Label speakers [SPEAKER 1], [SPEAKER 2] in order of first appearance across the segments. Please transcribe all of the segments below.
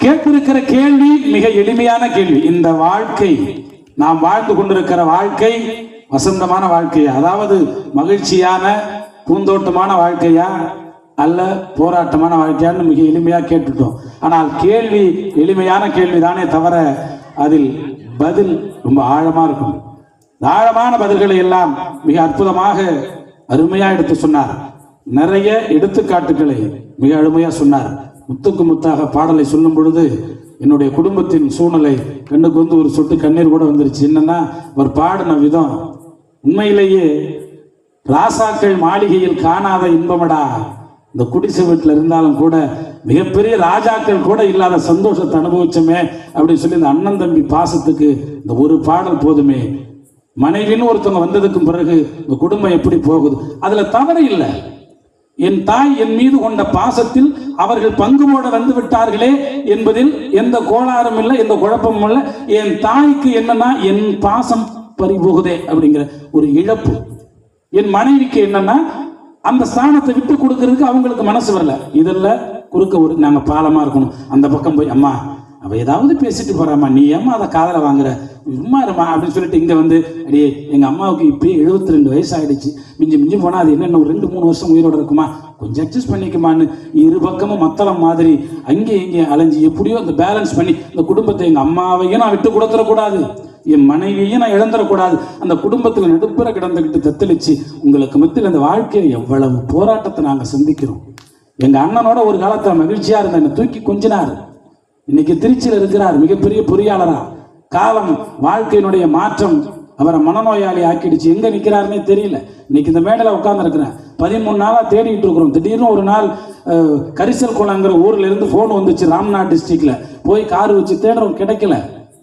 [SPEAKER 1] கேட்டிருக்கிற கேள்வி மிக எளிமையான கேள்வி. இந்த வாழ்க்கை, நாம் வாழ்ந்து கொண்டிருக்கிற வாழ்க்கை வசந்தமான வாழ்க்கையா, அதாவது மகிழ்ச்சியான பூந்தோட்டமான வாழ்க்கையா, அல்ல போராட்டமான வாழ்க்கையான்னு மிக எளிமையா கேட்டுட்டோம். ஆனால் கேள்வி எளிமையான கேள்விதானே தவிர அதில் பதில் ரொம்ப ஆழமா இருக்கும். ஆழமான பதில்களை எல்லாம் மிக அற்புதமாக அருமையா எடுத்து சொன்னார். நிறைய எடுத்துக்காட்டுகளை மிக அருமையா சொன்னார். முத்துக்கு முத்தாக பாடலை சொல்லும் பொழுது என்னுடைய குடும்பத்தின் சூழ்நிலை கண்ணுக்கு வந்து ஒரு சொட்டு கண்ணீர் கூட வந்துருச்சு. என்னன்னா, அவர் பாடின விதம் உண்மையிலேயே ராசாக்கள் மாளிகையில் காணாத இன்பமடா, இந்த குடிசை வீட்டில் இருந்தாலும் கூட மிகப்பெரிய ராஜாக்கள் கூட இல்லாத சந்தோஷத்தை அனுபவிச்சோமே அப்படின்னு சொல்லி இந்த அண்ணன் தம்பி பாசத்துக்கு இந்த ஒரு பாடல் போதுமே. மனைவின்னு ஒருத்தவங்க வந்ததுக்கு பிறகு இந்த குடும்பம் எப்படி போகுது, அதுல தவறு இல்லை. என் தாய் என் மீது கொண்ட பாசத்தில் அவர்கள் பங்கு போட வந்து விட்டார்களே என்பதில் எந்த கோளாறும் இல்லை, எந்த குழப்பமும் இல்லை. என் தாய்க்கு என்னன்னா, என் பாசம் பறிபோகுதே அப்படிங்கிற ஒரு இழப்பு. என் மனைவிக்கு என்னன்னா, அந்த ஸ்தானத்தை விட்டு கொடுக்கறதுக்கு அவங்களுக்கு மனசு வரல. இதில் குறுக்க ஒரு நாங்கள் பாலமா இருக்கணும். அந்த பக்கம் போய் அம்மா அவ ஏதாவது பேசிட்டு போறாம்மா, நீ ஏம்மா அதை காதல வாங்குற, சும்மா இருமா அப்படின்னு சொல்லிட்டு இங்க வந்து அடியே எங்க அம்மாவுக்கு இப்பயே 72 வயசு ஆயிடுச்சு, மிஞ்சி மிஞ்சி போனா அது என்ன ஒரு 2-3 வருஷம் உயிரோட இருக்குமா, கொஞ்சம் அட்ஜஸ்ட் பண்ணிக்குமான்னு இரு பக்கமும் மத்தளம் மாதிரி அங்கே இங்கே அலைஞ்சு எப்படியோ அந்த பேலன்ஸ் பண்ணி இந்த குடும்பத்தை, எங்க அம்மாவையும் நான் விட்டு கொடுத்துடக்கூடாது, என் மனைவியையும் நான் இழந்துடக்கூடாது, அந்த குடும்பத்தில் நடுப்புற கிடந்துக்கிட்டு தத்தளிச்சு உங்களுக்கு மத்தியில் அந்த வாழ்க்கையில் எவ்வளவு போராட்டத்தை நாங்கள் சந்திக்கிறோம். எங்க அண்ணனோட ஒரு காலத்தில் மகிழ்ச்சியா இருந்த என்னை தூக்கி கொஞ்சினார். இன்னைக்கு திருச்சியில் இருக்கிறார், மிகப்பெரிய பொறியாளரா. காலம் வாழ்க்கையினுடைய மாற்றம் அவரை மனநோயாளி ஆக்கிடுச்சு. எங்க நிற்கிறாருன்னே தெரியல. இன்னைக்கு இந்த மேடையில் உட்கார்ந்து இருக்கிறேன். 13 நாளா தேடிட்டு இருக்கிறோம். திடீர்னு ஒரு நாள் கரிசல் குளங்கிற ஊர்ல இருந்து போன் வந்துச்சு. ராம்நாத் டிஸ்ட்ரிக்ட்ல போய் கார் வச்சு தேடுறோம், கிடைக்கல.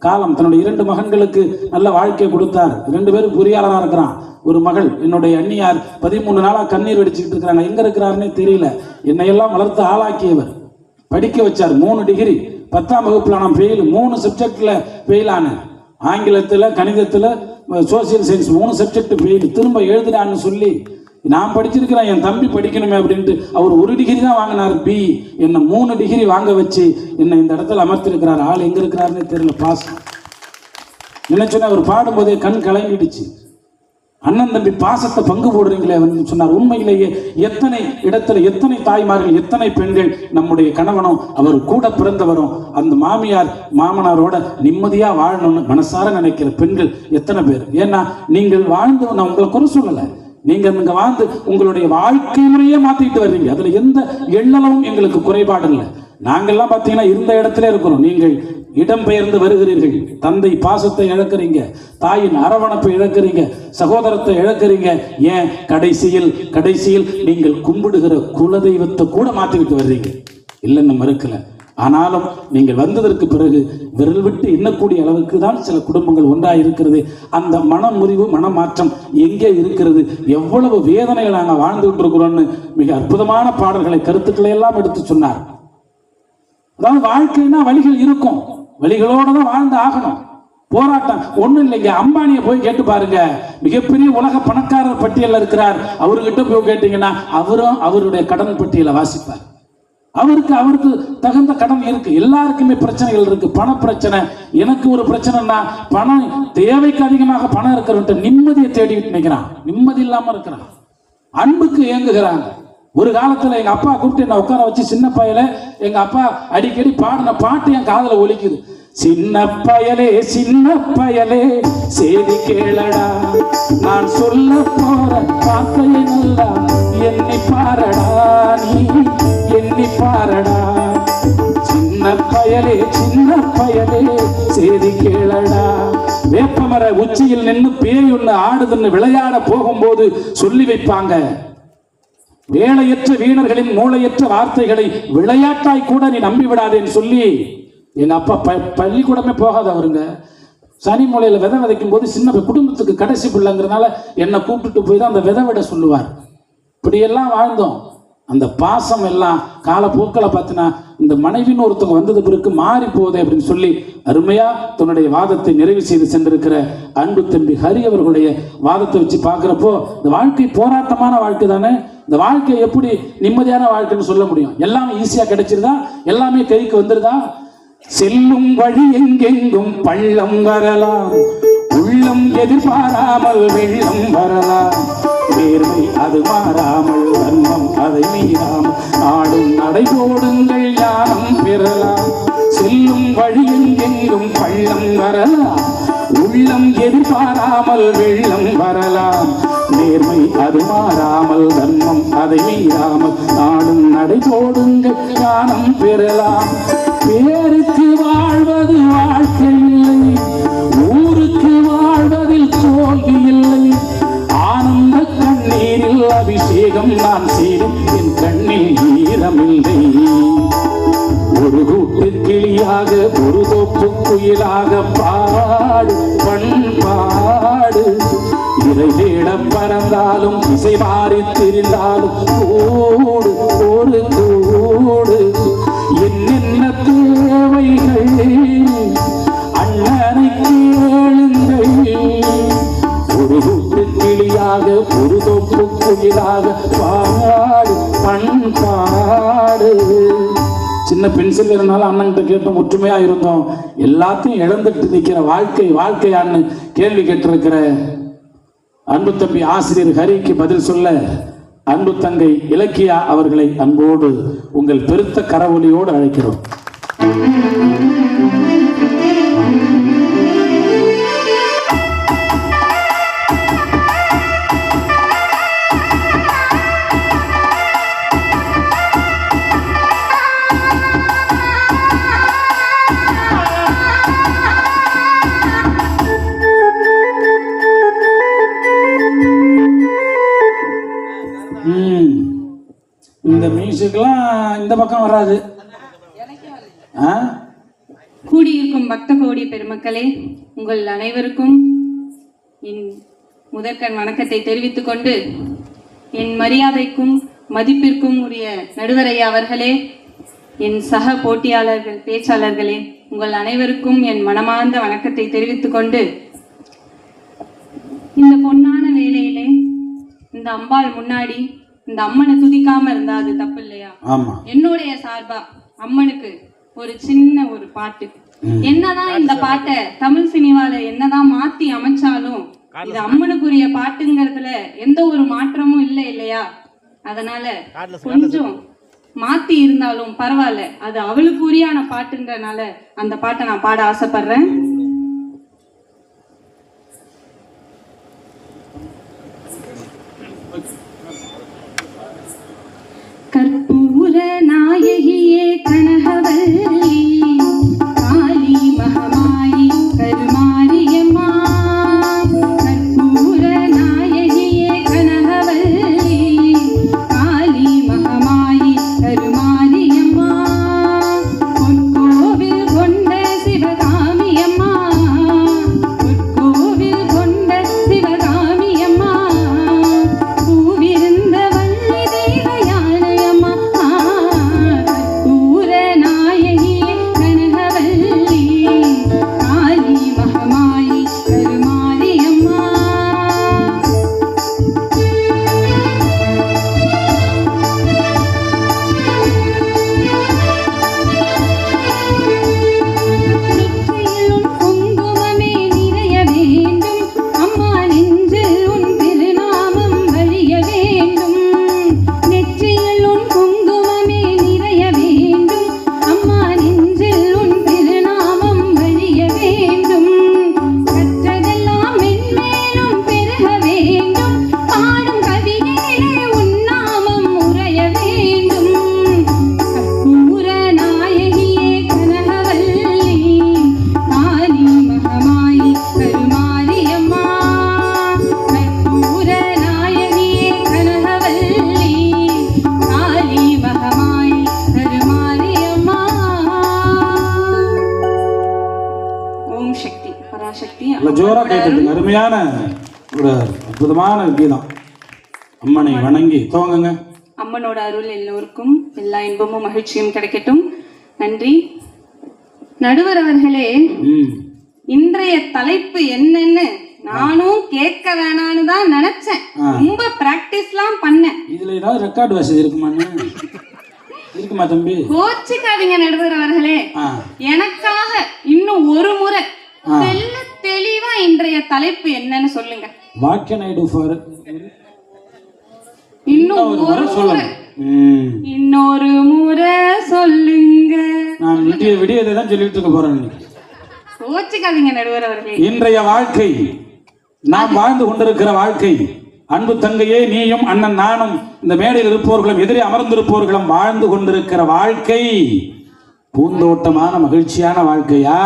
[SPEAKER 1] காலம் தன்னுடைய 2 மகன்களுக்கு நல்ல வாழ்க்கை கொடுத்தார். 2 பேரும் பொறியாளராக இருக்கிறான். ஒரு மகள் என்னுடைய அண்ணியார் 13 நாளா கண்ணீர் வெடிச்சுக்கிட்டு இருக்கிறாங்க. எங்க இருக்கிறாருன்னே தெரியல. என்னையெல்லாம் வளர்த்து ஆளாக்கியவர், படிக்க வச்சார். 3 டிகிரி, 10ஆம் வகுப்புல நான் ஃபெயில், 3 சப்ஜெக்ட்ல ஃபெயில் ஆனேன். ஆங்கிலத்தில், கணிதத்தில், சோசியல் சயின்ஸ் 3 சப்ஜெக்ட் ஃபெயில். திரும்ப எழுதுறான்னு சொல்லி நான் படிச்சிருக்கிறேன், என் தம்பி படிக்கணுமே அப்படின்ட்டு அவர் 1 டிகிரி தான் வாங்கினார், பி. என்னை 3 டிகிரி வாங்க வச்சு என்னை இந்த இடத்துல அமர்த்திருக்கிறார். ஆள் எங்க இருக்கிறாருன்னே தெரியல. பாசம் நினைச்சோன்னே அவர் பாடும்போதே கண் கலங்கிடுச்சு. அண்ணன் தம்பி பாசத்தை பங்கு போடுறீங்களே சொன்னார். உண்மையிலேயே எத்தனை இடத்துல எத்தனை தாய்மார்கள், எத்தனை பெண்கள் நம்முடைய கணவனும் அவர் கூட பிறந்தவரும் அந்த மாமியார் மாமனாரோட நிம்மதியா வாழணும்னு மனசார நினைக்கிற பெண்கள் எத்தனை பேர். ஏன்னா நீங்கள் வாழ்ந்து, நான் உங்களை குறை சொல்லலை, நீங்க இங்க வாழ்ந்து உங்களுடைய வாழ்க்கை முறையே மாத்திட்டு வர்றீங்க. அதுல எந்த எண்ணளவும் எங்களுக்கு குறைபாடு இல்லை. நாங்கள்லாம் பார்த்தீங்கன்னா இருந்த இடத்துல இருக்கிறோம். நீங்கள் இடம்பெயர்ந்து வருகிறீர்கள். தந்தை பாசத்தை இழக்கிறீங்க, தாயின் அரவணைப்பை இழக்கிறீங்க, சகோதரத்தை இழக்கிறீங்க. ஏன் கடைசியில் நீங்கள் கும்பிடுகிற குலதெய்வத்தை கூட மாற்றிக்கிட்டு வர்றீங்க. இல்லைன்னு மறுக்கல. ஆனாலும் நீங்கள் வந்ததற்கு பிறகு விரல் விட்டு எண்ணக்கூடிய அளவுக்கு தான் சில குடும்பங்கள் ஒன்றாக இருக்கிறது. அந்த மனமுறிவு, மனமாற்றம் எங்கே இருக்கிறது, எவ்வளவு வேதனைகள் நாங்கள் வாழ்ந்துகிட்டு இருக்கிறோம்னு மிக அற்புதமான பாடல்களை, கருத்துக்களை எல்லாம் எடுத்து சொன்னார். அதாவது வாழ்க்கைன்னா வழிகள் இருக்கும், வழிகளோட தான் வாழ்ந்து ஆகணும். போராட்டம் ஒண்ணும் இல்லைங்க. அம்பானியை போய் கேட்டு பாருங்க, மிகப்பெரிய உலக பணக்காரர் பட்டியலில் இருக்கிறார். அவர்கிட்ட போய் கேட்டீங்கன்னா அவரும் அவருடைய கடன் பட்டியலை வாசிப்பார். அவருக்கு தகுந்த கடன் இருக்கு. எல்லாருக்குமே பிரச்சனைகள் இருக்கு. பண பிரச்சனை. எனக்கு ஒரு பிரச்சனைனா, பணம் தேவைக்கு அதிகமாக பணம் இருக்கிறவன்ட்ட நிம்மதியை தேடிட்டு நினைக்கிறான், நிம்மதி இல்லாம இருக்கிறான், அன்புக்கு ஏங்குகிறாங்க. ஒரு காலத்துல எங்க அப்பா கூப்பிட்டு என்ன உட்கார வச்சு, சின்ன பயல, எங்க அப்பா அடிக்கடி பாடின பாட்டு என் காதுல ஒலிக்குது. சின்ன பயலே செய்தி கேளடா, நான் சொல்ல போற வார்த்தையை நல்லா எண்ணி பாரடா, நீ எண்ணி பாரடா. சின்ன பயலே செய்தி கேளடா. வேப்பமர உச்சியில் நின்று பேய் ஒண்ணு ஆடுதுன்னு விளையாட போகும்போது சொல்லி வைப்பாங்க. வேலையற்ற வீணர்களின் மூளையற்ற வார்த்தைகளை விளையாட்டாய் கூட நீ நம்பி விடாதேன்னு சொல்லி எங்க அப்பா பள்ளிக்கூடமே போகாதவருங்க. சனி மூலையில விதை விதைக்கும் போது சின்ன குடும்பத்துக்கு கடைசி பிள்ளைங்கிறதுனால என்னை கூப்பிட்டுட்டு போய் தான் அந்த விதை விட சொல்லுவார். இப்படியெல்லாம் வாழ்ந்தோம். அந்த பாசம் எல்லாம் காலப்போக்கில் பார்த்தினா இந்த மனைவின்னு ஒருத்தவங்க வந்தது பிறகு மாறி போகுது அப்படின்னு சொல்லி அருமையா தன்னுடைய வாதத்தை நிறைவு செய்து சென்றிருக்கிற அன்பு தம்பி ஹரி அவர்களுடைய வாதத்தை வச்சு பார்க்குறப்போ, இந்த வாழ்க்கை போராட்டமான வாழ்க்கை தானே. இந்த வாழ்க்கை எப்படி நிம்மதியான வாழ்க்கைன்னு சொல்ல முடியும்? எல்லாமே ஈஸியாக கிடைச்சிருதா? எல்லாமே கைக்கு வந்துருதா? செல்லும் வழி எங்கெங்கும் பள்ளம் வரலாம், உள்ளம் எதிர்பாராமல் வெள்ளம் வரலாம். நேர்மை அது மாறாமல், தர்மம் அதை மீறாமல், நாடும் நடைபோடுங்கள் ஞானம் பெறலாம். செல்லும் வழி எங்கெங்கும் பள்ளம் வரலாம், உள்ளம் எதிர்பாராமல் வெள்ளம் வரலாம். நேர்மை அது மாறாமல், தர்மம் அதை மீறாமல், நாடும் நடைபோடுங்கள் ஞானம் பெறலாம். பேருக்கு வாழ்வது வாழ்க்கை இல்லை, ஊருக்கு வாழ்வதில் தோல்வி இல்லை. ஆனந்த கண்ணீரில் அபிஷேகம் நான் செய்தேன், என் கண்ணில் ஈரமில்லை. ஒரு கூட்டு கிளியாக ஒரு தோப்பு குயிலாக பாடு பண்பாடு. இதை தேட பறந்தாலும் இசை மாறி திரிந்தாலும் கூடு ஒரு கூடு. என்னென்ன தேவைகள் அண்ணனை கேளுங்கள். ஒரு கூட்டு கிளியாக ஒரு தோப்பு குயிலாக பாடு பண்பாடு. சின்ன பென்சில் இருந்தாலும் அண்ணன்கிட்ட கேட்டோம், ஒற்றுமையா இருந்தோம். எல்லாத்தையும் இழந்துட்டு நிற்கிற வாழ்க்கையான்னு கேள்வி கேட்டிருக்கிற அன்பு தம்பி ஆசிரியர் ஹரிக்கு பதில் சொல்ல அன்பு தங்கை இலக்கியா அவர்களை அன்போடு உங்கள் பெருத்த கரவொலியோடு அழைக்கிறோம். இந்த மியூசிக்லாம் இந்த பக்கம் வராது.
[SPEAKER 2] கூடியிருக்கும் பக்த கோடி பெருமக்களே, உங்கள் அனைவருக்கும் என் முதற்கண் வணக்கத்தை தெரிவித்துக் கொண்டு, என் மரியாதைக்கும் மதிப்பிற்கும் உரிய நடுவரையா அவர்களே, என் சக போட்டியாளர்கள் பேச்சாளர்களே, உங்கள் அனைவருக்கும் என் மனமார்ந்த வணக்கத்தை தெரிவித்துக் கொண்டு, இந்த பொன்னான வேளையிலே இந்த அம்பாள் முன்னாடி இந்த அம்மனை துதிக்காம இருந்தா அது தப்பு இல்லையா? என்னுடைய சார்பா அம்மனுக்கு ஒரு சின்ன ஒரு பாட்டு. என்னதான் இந்த பாட்டை தமிழ் சினிமால என்னதான் மாத்தி அமைச்சாலும் இது அம்மனுக்குரிய பாட்டுங்கிறதுல எந்த ஒரு மாற்றமும் இல்லை இல்லையா? அதனால கொஞ்சம் மாத்தி இருந்தாலும் பரவாயில்ல, அது அவளுக்கு உரியான பாட்டுன்றனால அந்த பாட்டை நான் பாட ஆசைப்படுறேன். கற்பூர நாயகியே கனகவல்லி, காளி மகமாயி கருமாரியம்மா. கற்பூர நாயகியே கனகவல்லி, காளி மகமாயி கருமாரியம்மா. பொற்கோவில் கொண்ட சிவகாமியம்மா, பொற்கோவில் கொண்ட சிவகாமியம்மா. பூவிருந்த வள்ளி தேவயானையம்மா. கற்பூர நாயகியே கனகவல்லி, காளி மகமாயி கருமாரியம்மா. நெற்றியில் உன் குங்குமமே நிறைய வேண்டும் அம்மா, நெஞ்சில் உன் திருநாமம் வழிய வேண்டும். நெற்றியில் உன் குங்குமமே நிறைய வேண்டும் அம்மா, நெஞ்சில் உன் திருநாமம் வழிய வேண்டும். கற்றதெல்லாம் மென்மேலும் பெருக வேண்டும், பாடும் கவிதையிலே உன் நாமம் உரைய வேண்டும். கற்பூர நாயகியே கனகவல்லி, காளி மகமாயி கருமாரியம்மா. கற்பூர நாயகியே கனகவல்லி, காளி மகமாயி கருமாரியம்மா. ஓம் சக்தி பராசக்தி.
[SPEAKER 1] ஜோரா கேட்டது அருமையான ஒரு அற்புதமான கீதம். அம்மனை வணங்கி துவங்குங்க.
[SPEAKER 2] அம்மனோட அருள் எல்லோருக்கும் எல்லா இன்பமும் மகிழ்ச்சியும் கிடைக்கட்டும். நன்றி. நடுவர் அவர்களே, இன்றைய தலைப்பு என்னன்னு நானும் கேட்க வேணான்னு தான் நினைச்சேன். ரொம்ப பிராக்டிஸ்லாம் பண்ணேன்.
[SPEAKER 1] இதுல ஏதாவது ரெக்கார்டு வசதி இருக்குமா? இருக்குமா தம்பி?
[SPEAKER 2] கோச்சிக்காதீங்க நடுவர் அவர்களே. எனக்காக இன்னும் ஒரு முறை தெளிவா இன்றைய தலைப்பு என்னன்னு சொல்லுங்க.
[SPEAKER 1] What can I do for it?
[SPEAKER 2] இன்னும் ஒரு முறை இன்னொரு முறை சொல்லுங்க.
[SPEAKER 1] நான் விடிய தான் சொல்லிட்டு இருக்க போறேன்.
[SPEAKER 2] கோச்சிக்காதீங்க நடுவர் அவர்களே.
[SPEAKER 1] இன்றைய வாழ்க்கை, நாம் வாழ்ந்து கொண்டிருக்கிற வாழ்க்கை, அன்பு தங்கையே, நீயும் அண்ணன் நானும் இந்த மேடையில் இருப்பவர்களும் எதிரே அமர்ந்திருப்பவர்களும் வாழ்ந்து கொண்டிருக்கிற வாழ்க்கை பூந்தோட்டமான மகிழ்ச்சியான வாழ்க்கையா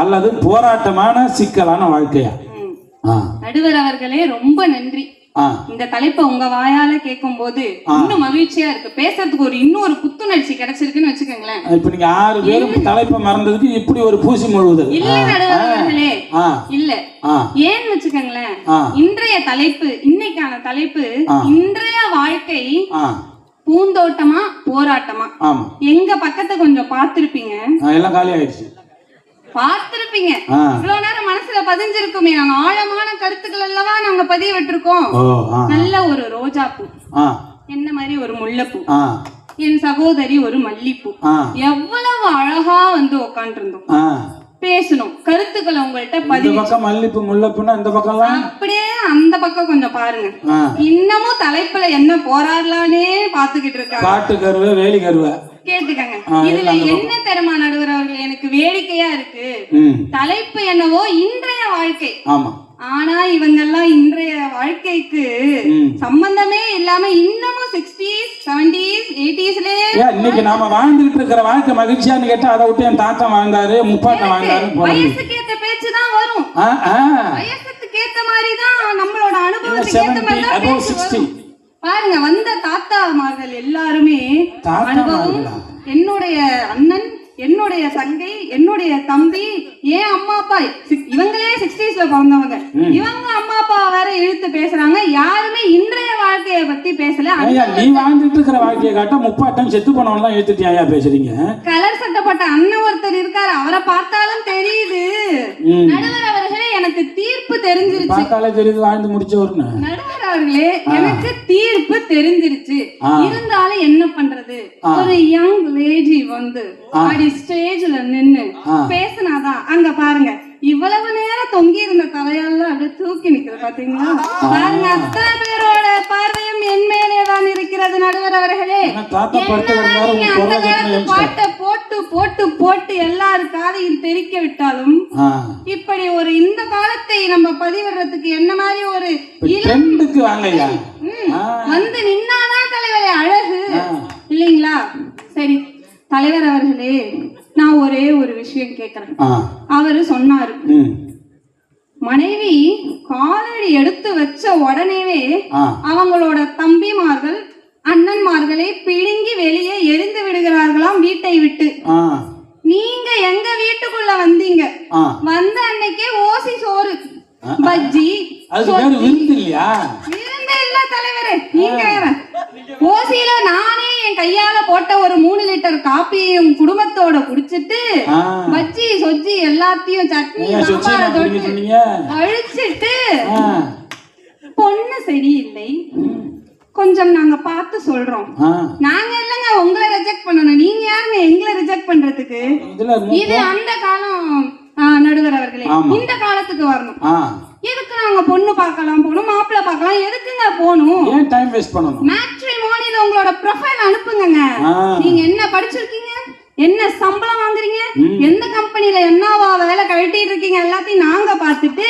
[SPEAKER 1] அல்லது போராட்டமான சிக்கலான வாழ்க்கையா?
[SPEAKER 2] நடுவர் அவர்களே ரொம்ப நன்றி. இந்த தலைப்பை உங்க வாயால கேட்கும் போது இன்னும் மகிழ்ச்சியா இருக்கு. பேசுறதுக்கு இன்னொரு புத்துணர்ச்சி கிடைச்சிருக்குன்னு வச்சுக்கோங்களேன்.
[SPEAKER 1] இப்ப நீங்க 6 பேரும் தலைப்பை மறந்ததுக்கு இப்படி ஒரு பூசி முழுவதும்
[SPEAKER 2] இல்ல நடுவர் அவர்களே, இல்ல ஏன்னு வச்சுக்கோங்களேன். இன்றைய தலைப்பு, இன்னைக்கான தலைப்பு, இன்றைய வாழ்க்கை பூந்தோட்டமா போராட்டமா? எங்க பக்கத்தை கொஞ்சம் பார்த்திருப்பீங்க.
[SPEAKER 1] எல்லாம் காலி ஆயிடுச்சு.
[SPEAKER 2] பார்த்திருப்பீங்க. இவ்வளவு நேரம் மனசுல பதிஞ்சிருக்குமே. நாங்க ஆழமான கருத்துக்கள் அல்லவா நாங்க பதிய விட்டுருக்கோம். நல்ல ஒரு ரோஜா பூ, என்ன மாதிரி ஒரு முல்லைப்பூ, என் சகோதரி ஒரு மல்லிப்பூ, எவ்வளவு அழகா வந்து உட்காந்து இருந்தோம், பேசணும், கருத்துக்களை உங்கள்கிட்ட பதிவு.
[SPEAKER 1] பக்கம் மல்லிப்பூ முல்லைப்பூனா இந்த பக்கம்
[SPEAKER 2] அப்படியே அந்த பக்கம் கொஞ்சம் பாருங்க. இன்னமும் தலைப்புல என்ன போராடலானே பாத்துக்கிட்டு இருக்காங்க.
[SPEAKER 1] காட்டு கருவை வேலி கருவை
[SPEAKER 2] கேட்டுக்கங்க. இதுல என்ன தெரியுமா நடுவர் அவர்கள், எனக்கு வேடிக்கையா இருக்கு. தலைப்பு என்னவோ இன்றைய வாழ்க்கை, ஆனா இவங்க எல்லாம் இன்றைய வாழ்க்கைக்கு சம்பந்தமே இல்லாம இன்னமும் 60s 70s 80sலயே
[SPEAKER 1] இன்னைக்கு நாம வாழ்ந்துட்டு இருக்கிற வாழ்க்கை மகிழ்ச்சியான்னு கேட்டா அதை விட்டு என் தாத்தா வாழ்ந்தாரு, முப்பாட்டா வாழ்ந்தாரு.
[SPEAKER 2] வயசுக்கு ஏத்த பேச்சு தான் வரும். வயசுக்கு ஏத்த மாதிரி தான் நம்மளோட அனுபவத்துக்கு ஏத்த மாதிரி தான் பேச்சு வரும். பாருங்க, வந்த தாத்தாமார்கள் எல்லாருமே அனுபவம். என்னுடைய அண்ணன், என்னுடைய தங்கை, என்னுடைய தம்பி, ஏன் அம்மா அப்பா, இவங்களே 60sல பிறந்தவங்க, இவங்க அம்மா அப்பா வேற இழுத்து பேசுறாங்க. யாருமே இன்றைய வாழ்க்கைய பத்தி பேசல.
[SPEAKER 1] நீ வாழ்ந்துட்டு இருக்கிற வாழ்க்கையை காட்ட முப்பாட்டம் செத்து போனவங்க எழுத்துட்டியா பேசுறீங்க?
[SPEAKER 2] கலர் சட்டப்பட்ட அண்ணன் ஒருத்தர் இருக்காரு, அவரை பார்த்தாலும் தெரியுது. நடுவர் அவர்களே, எனக்கு தீர்ப்பு தெரிஞ்சிருச்சு.
[SPEAKER 1] பார்த்தாலே தெரியுது வாழ்ந்து முடிச்சவர்னு.
[SPEAKER 2] நடுவர் அவர்களே, எனக்கு தீர்ப்பு தெரிஞ்சிருச்சு. இருந்தாலும் என்ன பண்றது, ஒரு யங் லேடி வந்து அடி ஸ்டேஜ்ல நின்னு பேசினாதான். அங்க பாருங்க, இவ்வளவு நேரம் தொங்கி இருந்த தலையெல்லாம் அப்படியே தூக்கி நிக்குது பாத்தீங்களா? பாருங்க, அத்தனை பேரோட பார்வையும் என் மேலேதான் இருக்கிறது. நடுவர் அவர்களே, பாட்டை போட்டு போட்டு போட்டு எல்லாரு காதையும் தெரிக்க விட்டாலும் இப்படி ஒரு இந்த காலத்தை நம்ம பதிவிடுறதுக்கு என்ன மாதிரி ஒரு வந்து நின்னாதான் தலைவரே அழகு இல்லைங்களா? சரி தலைவர் அவர்களே, நான் ஒரே ஒரு விஷயம் கேட்கிறேன். அவரு சொன்னாரு, மனைவி காலடி எடுத்து வச்ச உடனேவே அவங்களோட தம்பிமார்கள் அண்ணன்மார்களை பிடுங்கி வெளியே எரிந்து விடுகிறார்களாம் வீட்டை விட்டு. நீங்க எங்க வீட்டுக்குள்ள வந்தீங்க, வந்த அன்னைக்கே ஓசி சோறு பஜ்ஜி விருந்து இல்ல தலைவரே. நீங்க ஓசியில நானே என் கையால போட்ட ஒரு 3 லிட்டர் காப்பியையும் குடும்பத்தோட குடிச்சிட்டு பஜ்ஜி சொஜ்ஜி எல்லாத்தையும் சட்னி அழிச்சிட்டு, பொண்ணு சரியில்லை கொஞ்சம் நாங்க பார்த்து சொல்றோம். நாங்க இல்லங்க உங்களை ரிஜெக்ட் பண்ணணும், நீங்க யாருங்க எங்களை ரிஜெக்ட் பண்றதுக்கு? இது அந்த காலம் நடுவர் அவர்களே. இந்த காலத்துக்கு வரணும். எதுக்கு நாங்க பொண்ணு பார்க்கலாம் போகணும், மாப்பிள்ளை பார்க்கலாம், எதுக்குங்க போகணும்?
[SPEAKER 1] ஏன் டைம் வேஸ்ட் பண்ணணும்?
[SPEAKER 2] மேட்ரிமோனில உங்களோட ப்ரொஃபைல் அனுப்புங்க. நீங்க என்ன படிச்சிருக்கீங்க, என்ன சம்பளம் வாங்குறீங்க, எந்த கம்பெனில என்னவா வேலை கழட்டிட்டு இருக்கீங்க, எல்லாத்தையும் நாங்க பார்த்துட்டு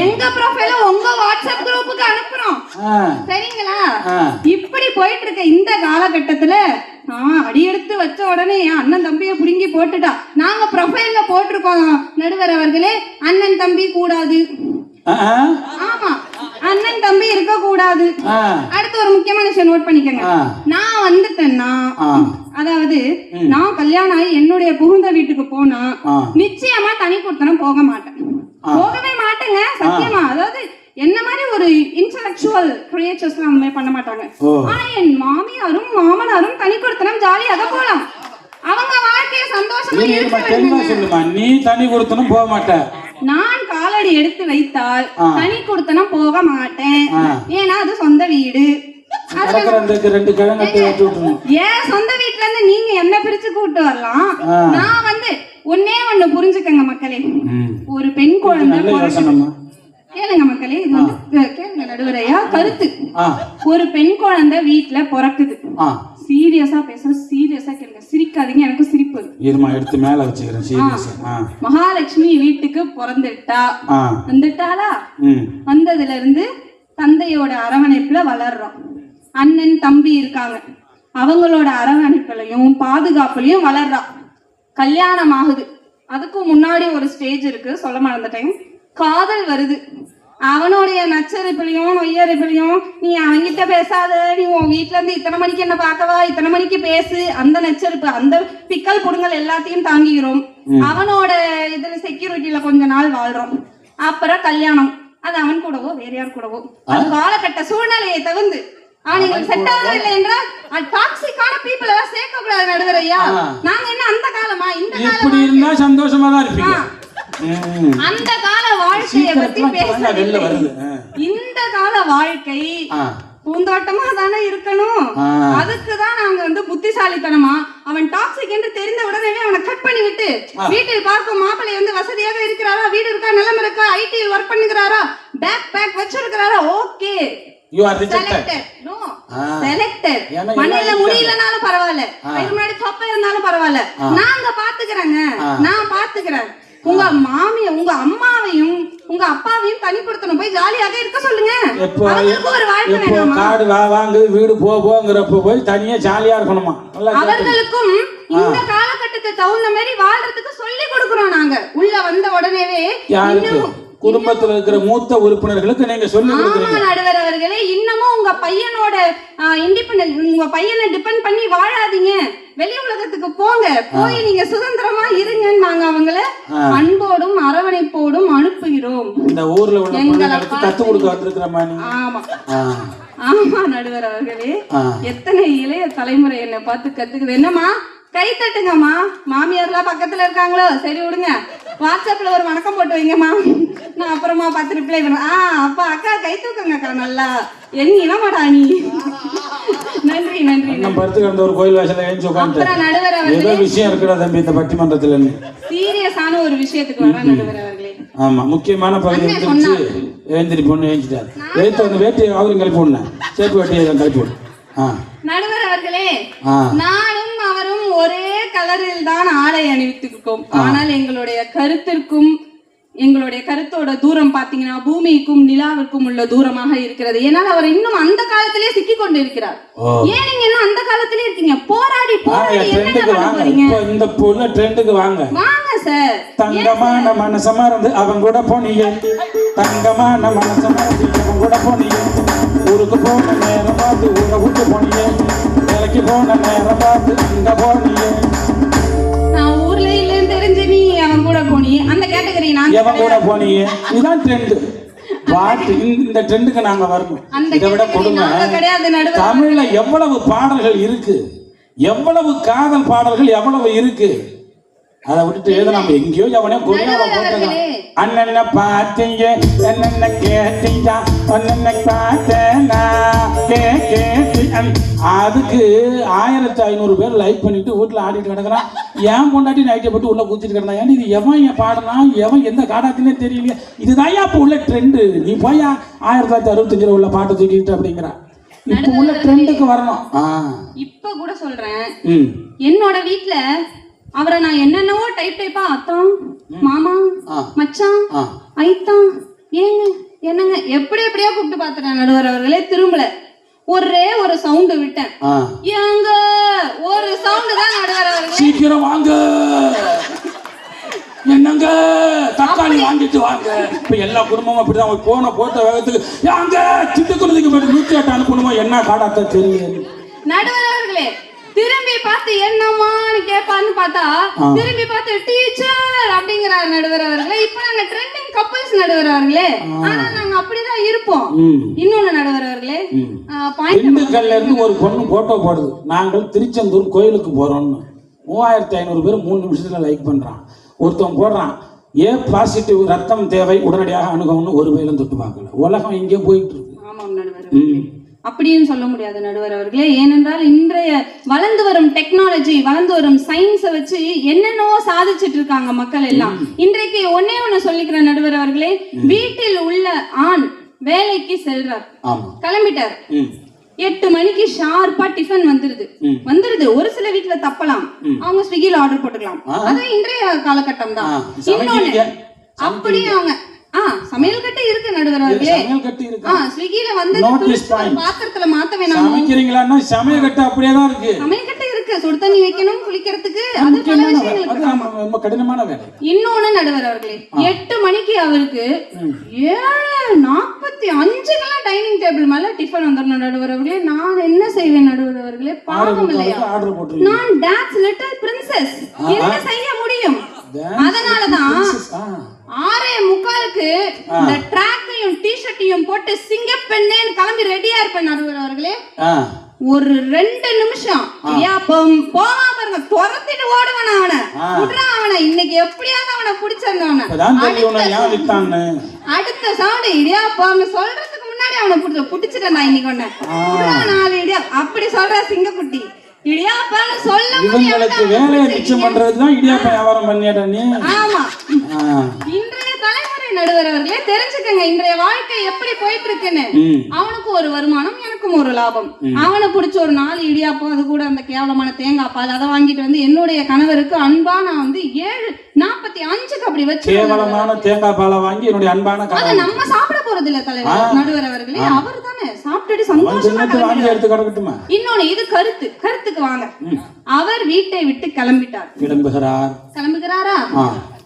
[SPEAKER 2] எங்க ப்ரொஃபைல உங்க வாட்ஸ்அப் குரூப்புக்கு அனுப்புறோம். சரிங்களா? இப்படி போயிட்டு இருக்க இந்த காலகட்டத்துல அடி எடுத்து வச்ச உடனே என் அண்ணன் தம்பியை புடுங்கி போட்டுட்டா. நாங்க ப்ரொஃபைல்ல போட்டிருக்கோம் நடுவர் அவர்களே, அண்ணன் தம்பி கூடாது. ஆமா, அண்ணன் தம்பி இருக்க கூடாது. அடுத்து ஒரு முக்கியமான விஷயம் நோட் பண்ணிக்கங்க. நான் வந்துட்டேன்னா, அதாவது நான் கல்யாணம் ஆகி என்னுடைய புகுந்த வீட்டுக்கு போனா நிச்சயமா தனி கொடுத்தனம் போக மாட்டேன், போகவே மாட்டேங்க சத்தியமா. அதாவது என்ன மாதிரி ஒரு இன்டெலெக்சுவல் கிரியேச்சர்ஸ் எல்லாம் பண்ண மாட்டாங்க. ஆனா என் மாமியாரும் மாமனாரும் தனி கொடுத்தனம் ஜாலியாக போலாம், அவங்க வாழ்க்கைய சந்தோஷமா
[SPEAKER 1] இருக்க. நீ தனி கொடுத்தனம் போக மாட்ட.
[SPEAKER 2] நான் காலடி எடுத்து வைத்தால் தனி கொடுத்தனம் போக மாட்டேன். ஏன்னா அது சொந்த வீடு. ஏன் சொந்த வீட்டுல இருந்து நீங்க என்ன பிரிச்சு கூட்டு வரலாம், நான் வந்து கேளுங்க மக்களே. ஒரு பெண் குழந்தை கேளுங்க மக்களே, இது வந்து கேளுங்க நடுவரையா கருத்து. ஒரு பெண் குழந்தை வீட்டுல பிறக்குது. சீரியஸா பேசுற, சீரியஸா கேளுங்க, சிரிக்காதீங்க, எனக்கு சிரிப்பு.
[SPEAKER 1] எடுத்து மேல வச்சுக்கிறேன்.
[SPEAKER 2] மகாலட்சுமி வீட்டுக்கு வந்துட்டாளா? வந்ததுல இருந்து தந்தையோட அரவணைப்புல வளர்றோம். அண்ணன் தம்பி இருக்காங்க, அவங்களோட அரவணைப்புலையும் பாதுகாப்புலையும் வளர்றான். கல்யாணம் ஆகுது. அதுக்கு முன்னாடி ஒரு ஸ்டேஜ் இருக்கு, சொல்ல மறந்துட்டேன். காதல் வருது. அவனுடைய நச்சரிப்புலையும் ஒய்யரிப்புலையும், நீ அவங்கிட்ட பேசாத, நீ உன் வீட்டுல இருந்து இத்தனை மணிக்கு என்ன பார்க்கவா, இத்தனை மணிக்கு பேசு, அந்த நச்சரிப்பு, அந்த பிக்கல் புடுங்கல் எல்லாத்தையும் தாங்கிக்கிறோம். அவனோட இதுல செக்யூரிட்டியில கொஞ்ச நாள் வாழ்றோம். அப்புறம் கல்யாணம். அது அவன் கூடவோ வேற யார் கூடவோ, அது காலகட்ட சூழ்நிலையை தவிர்த்து அவனுக்கு செட் ஆகவில்லை என்றால் டாக்ஸிக்கான பீப்பிள் எல்லாம் சேர்க்க கூடாது நடுவரையா. நாங்க என்ன அந்த காலமா? இந்த
[SPEAKER 1] இப்படி இருந்தா சந்தோஷமா தான் இருப்பீங்க.
[SPEAKER 2] அந்த கால வாழ்க்கையை பத்தி பேசுறது. இந்த கால வாழ்க்கை பூந்தோட்டமா தானே இருக்கணும். அதுக்குதான் நாங்க வந்து புத்திசாலித்தனமா, அவன் டாக்ஸிக் என்று தெரிந்த உடனே அவனை கட் பண்ணி விட்டு, வீட்டில் பார்க்கும் மாப்பிள்ளை வந்து வசதியாக இருக்கிறாரா, வீடு இருக்கா, நிலம் இருக்கா, ஐடியில் ஒர்க் பண்ணுகிறாரா, பேக் வச்சிருக்கிறாரா, okay,
[SPEAKER 1] you are rejected.
[SPEAKER 2] No, selected. மண்ணில முடியலனாலும் பரவாயில்ல, அதுக்கு முன்னாடி தொப்பை இருந்தாலும் பரவாயில்ல, நாங்க பாத்துக்கிறேங்க, நான் பாத்துக்கிறேன். உங்க மாமிய, உங்க அம்மாவையும் உங்க அப்பாவையும் தனிப்படுத்தணும், போய் ஜாலியாக இருக்க சொல்லுங்க. அவங்களுக்கு ஒரு வாழ்க்கை வேணுமா?
[SPEAKER 1] காடு வாங்கு, வீடு போங்கறப்ப போய் தனியா ஜாலியா இருக்கணுமா?
[SPEAKER 2] அவர்களுக்கும் இந்த காலகட்டத்தை தகுந்த மாதிரி வாழ்றதுக்கு சொல்லி கொடுக்கிறோம் நாங்க. உள்ள வந்த உடனேவே
[SPEAKER 1] குடும்பத்துல இருக்கிற மூத்த உறுப்பினர்களுக்கு நீங்க சொல்லி கொடுக்கிறீங்க.
[SPEAKER 2] நடுவர் அவர்களே, இன்னமும் உங்க பையனோட இண்டிபெண்டன்ட், உங்க பையனை டிபெண்ட் பண்ணி வாழாதீங்க, வெளி உலகத்துக்கு போங்க, போய் நீங்க சுதந்திரமா இருங்கன்னு நாங்க அவங்கள அன்போடும் அரவணைப்போடும் அனுப்புகிறோம்.
[SPEAKER 1] இந்த ஊர்ல உள்ள பிள்ளைகளுக்கு கத்து கொடுக்க வந்திருக்கிறோமா நீ?
[SPEAKER 2] ஆமா ஆமா நடுவர் அவர்களே, எத்தனை இளைய தலைமுறை என்ன பார்த்து கத்துக்குது. என்னம்மா கை தட்டுங்கம்மா, மாமியார்லாம் பக்கத்துல இருக்காங்களோ, சரி விடுங்க, வாட்ஸ்அப்ல ஒரு வணக்கம் போட்டு வைங்கம்மா, நான் அப்புறமா பார்த்து ரிப்ளை பண்ணுவேன். அப்பா அக்கா கை தூக்குங்க அக்கா, நல்லா எண்ணினமாடா நீ. நன்றி நன்றி.
[SPEAKER 1] நம்ம படுத்து கிடந்த ஒரு கோயில் வாசல்ல ஏஞ்சி உட்கார்ந்து
[SPEAKER 2] நடுவர்
[SPEAKER 1] ஏதோ விஷயம் இருக்குடா தம்பி இந்த பட்டிமன்றத்துல.
[SPEAKER 2] சீரியஸான ஒரு விஷயத்துக்கு வர நடுவர் அவர்களே.
[SPEAKER 1] ஆமா, முக்கியமான பகுதி வந்துருச்சு. ஏந்திரி பொண்ணு ஏஞ்சிட்டாரு. எழுத்து வந்து வேட்டி அவரும் கிளப்பி விடணும், சேப்பு வேட்டியை கிளப்பி விடு.
[SPEAKER 2] நடுவர் அவர்களே, நானும் அவரும் ஒரே கலரில் தான் ஆடை அணிவித்திருக்கோம். ஆனால் எங்களுடைய கருத்திற்கும் எங்களுடைய கருத்தோட தூரம் பாத்தீங்கன்னா பூமிக்கும் நிலாவிற்கும் உள்ள தூரமாக இருக்கிறது. ஏனால் அவர் இன்னும் அந்த காலத்திலே சிக்கி கொண்டு இருக்கிறார். ஏன் நீங்க இன்னும் அந்த காலத்திலே இருக்கீங்க? போராடி என்ன பண்ண போறீங்க?
[SPEAKER 1] இந்த புள்ள ட்ரெண்டுக்கு வாங்க
[SPEAKER 2] சார்.
[SPEAKER 1] தங்கமான மனசமா இருந்து அவங்க கூட போனீங்க, தங்கமான மனசமா இருந்து அவங்க கூட போனீங்க, ஊருக்கு போன நேரம் பார்த்து ஊரை விட்டு போனீங்க, வேலைக்கு போன நேரம் பார்த்து அங்க போனீங்க.
[SPEAKER 2] நான் ஊர்ல இல்லன்னு தெரிஞ்சு நீ அவன் கூட போனீ, அந்த கேட்டகரி நான்
[SPEAKER 1] எவன் கூட போனீங்க? இதுதான் ட்ரெண்ட். இந்த ட்ரெண்டுக்கு நாங்க வரணும். இதை விட கொடுமை, தமிழ்ல எவ்வளவு பாடல்கள் இருக்கு, எவ்வளவு காதல் பாடல்கள் எவ்வளவு இருக்கு. அதை விட்டுட்டு ஏதோ நம்ம எங்கேயோ எவனே கொரியாவை போட்டுக்கலாம். அண்ணன பார்த்தீங்க, என்னென்ன கேட்டீங்க, அண்ணன பார்த்தேனா கேட்டு, அதுக்கு 1500 பேர் லைக் பண்ணிட்டு வீட்டுல ஆடிட்டு கிடக்குறான். ஏன் கொண்டாட்டி நைட்டை போட்டு உள்ள குதிச்சுட்டு கிடந்தா? ஏன் இது எவன் என் பாடனா, எவன் எந்த காடாக்குன்னே தெரியலையே, இதுதான் இப்ப உள்ள ட்ரெண்டு. நீ போய் 1965 உள்ள பாட்டை தூக்கிட்டு அப்படிங்கிறா. இப்ப உள்ள ட்ரெண்டுக்கு வரணும்.
[SPEAKER 2] இப்ப கூட சொல்றேன், என்னோட வீட்டுல அவரை நான் என்னென்னவோ டைப்பா அத்தான், மாமா, மச்சான், ஐத்தான், ஏங்க என்னங்க எப்படியா கூப்பிட்டு பாத்துறேன். நடுவர் அவர்களே, திரும்பல, ஒரே ஒரு சவுண்ட் விட்டேன். ஏங்க ஒரு சவுண்ட் தான் நடுவர் அவர்களே.
[SPEAKER 1] சீக்கிரம் வாங்க, என்னங்க தக்காளி வாங்கிட்டு வாங்க. இப்ப எல்லா குடும்பமும் அப்படிதான். போன போட்ட வேகத்துக்கு அங்க சிட்டுக்குறதுக்கு 108 அனுப்பணுமா? என்ன காடாத்த தெரியும்.
[SPEAKER 2] நடுவர் அவர்களே, திரும்பி பார்த்து என்னம்மான்னு கேட்பான்னு பார்த்தா திரும்பி பார்த்து டீச்சர் அப்படிங்கிறார் நடுவர் அவர்களே. இப்ப நாங்க ட்ரெண்டிங் கப்பல்ஸ் நடுவர் அவர்களே, ஆனா நாங்க அப்படிதான் இருப்போம். இன்னொன்னு நடுவர் அவர்களே,
[SPEAKER 1] திண்டுக்கல்ல இருந்து ஒரு பொண்ணு போட்டோ போடுது, நாங்கள் திருச்செந்தூர் கோயிலுக்கு போறோம்னு. 3500 பேர் 3 நிமிஷத்துல லைக் பண்றான். ஒருத்தன் போடுறான், ஏ பாசிட்டிவ் ரத்தம் தேவை, உடனடியாக அணுகணும்னு ஒரு வேலும் தொட்டு பார்க்கல. உலகம் எங்கேயோ போயிட்டு இருக்கு.
[SPEAKER 2] அப்படின்னு சொல்ல முடியாது நடுவர் அவர்களே. ஏனென்றால் இன்றைய வளர்ந்து வரும் டெக்னாலஜி, வளர்ந்து வரும் சயின்ஸை வச்சு என்னென்னவோ சாதிச்சுட்டு இருக்காங்க மக்கள் எல்லாம். இன்றைக்கு ஒன்னே ஒண்ணு சொல்லிக்கிறேன் நடுவர் அவர்களே, வீட்டில் உள்ள ஆண் வேலைக்கு செல்றார், கிளம்பிட்டார், 8 மணிக்கு ஷார்ப்பா டிஃபன் வந்துருது. ஒரு சில வீட்டுல தப்பலாம், அவங்க ஸ்விக்கில ஆர்டர் போட்டுக்கலாம், அது இன்றைய காலகட்டம் தான். இன்னொன்னு அப்படியே அவங்க சமையல் கட்டு இருக்கு நடுவர் அவர்களே, ஸ்விக்கில வந்து பாத்திரத்துல மாத்த வேணாம்,
[SPEAKER 1] சமைக்கிறீங்களான்னா சமையல் கட்டு அப்படியே தான் இருக்கு,
[SPEAKER 2] சமையல் கட்டு இருக்கு, சுடு தண்ணி வைக்கணும், குளிக்கிறதுக்கு, அது பல விஷயங்களுக்கு
[SPEAKER 1] ரொம்ப கடினமான வேலை.
[SPEAKER 2] இன்னொன்னு நடுவர் அவர்களே, 8 மணிக்கு அவருக்கு 7:45 டைனிங் டேபிள் மேல டிஃபன் வந்துடணும் நடுவர் அவர்களே. நான் என்ன செய்வேன் நடுவர் அவர்களே, பாவம் இல்லையா, நான் டாட்ஸ் லிட்டில் பிரின்சஸ், என்ன செய்ய முடியும்? அதனாலதான் 6:45 இந்த ட்ராக்கையும் டி-ஷர்ட்டையும் போட்டு சிங்கப்பெண்ணேன்னு கிளம்பி ரெடியா இருப்பேன் நடுவர் அவர்களே. ஒரு 2 நிமிஷம் போவா பாருங்க, துரத்திட்டு ஓடுவேன் அவனை, விடுறான் அவனை, இன்னைக்கு எப்படியாவது அவனை பிடிச்சிருந்தவன. அடுத்த சவுண்ட் இடியாப்பம் சொல்றதுக்கு முன்னாடி அவனை பிடிச்சிட்டேன் நான் இன்னைக்கு ஒண்ணு, 4 இடியா அப்படி சொல்ற சிங்கக்குட்டி. இடியாப்பம் சொல்ல
[SPEAKER 1] இவங்களுக்கு வேலையை மிச்சம் பண்றதுதான் இடியாப்பம் வியாபாரம் பண்ணிட்ட நீ.
[SPEAKER 2] ஆமா, இன்றைய தலைமுறை நடுவர் அவர்களே தெரிஞ்சுக்கங்க இன்றைய வாழ்க்கை எப்படி போயிட்டு இருக்குன்னு. அவனுக்கு ஒரு வருமானம், எனக்கும் ஒரு லாபம். அவனை பிடிச்ச ஒரு 4 இடியாப்பம், அது கூட அந்த கேவலமான தேங்காய் பால், அதை வாங்கிட்டு வந்து என்னுடைய கணவருக்கு அன்பா நான் வந்து 7:45 அப்படி வச்சு,
[SPEAKER 1] கேவலமான தேங்காய் பாலை வாங்கி என்னுடைய அன்பான
[SPEAKER 2] அதை நம்ம சாப்பிட போறது இல்ல தலைவர் நடுவர் அவர்களே, அவர் தானே சாப்பிட்டுட்டு சந்தோஷமா. இன்னொன்னு இது கருத்துக்கு வாங்க. அவர் வீட்டை விட்டு கிளம்புகிறாரா?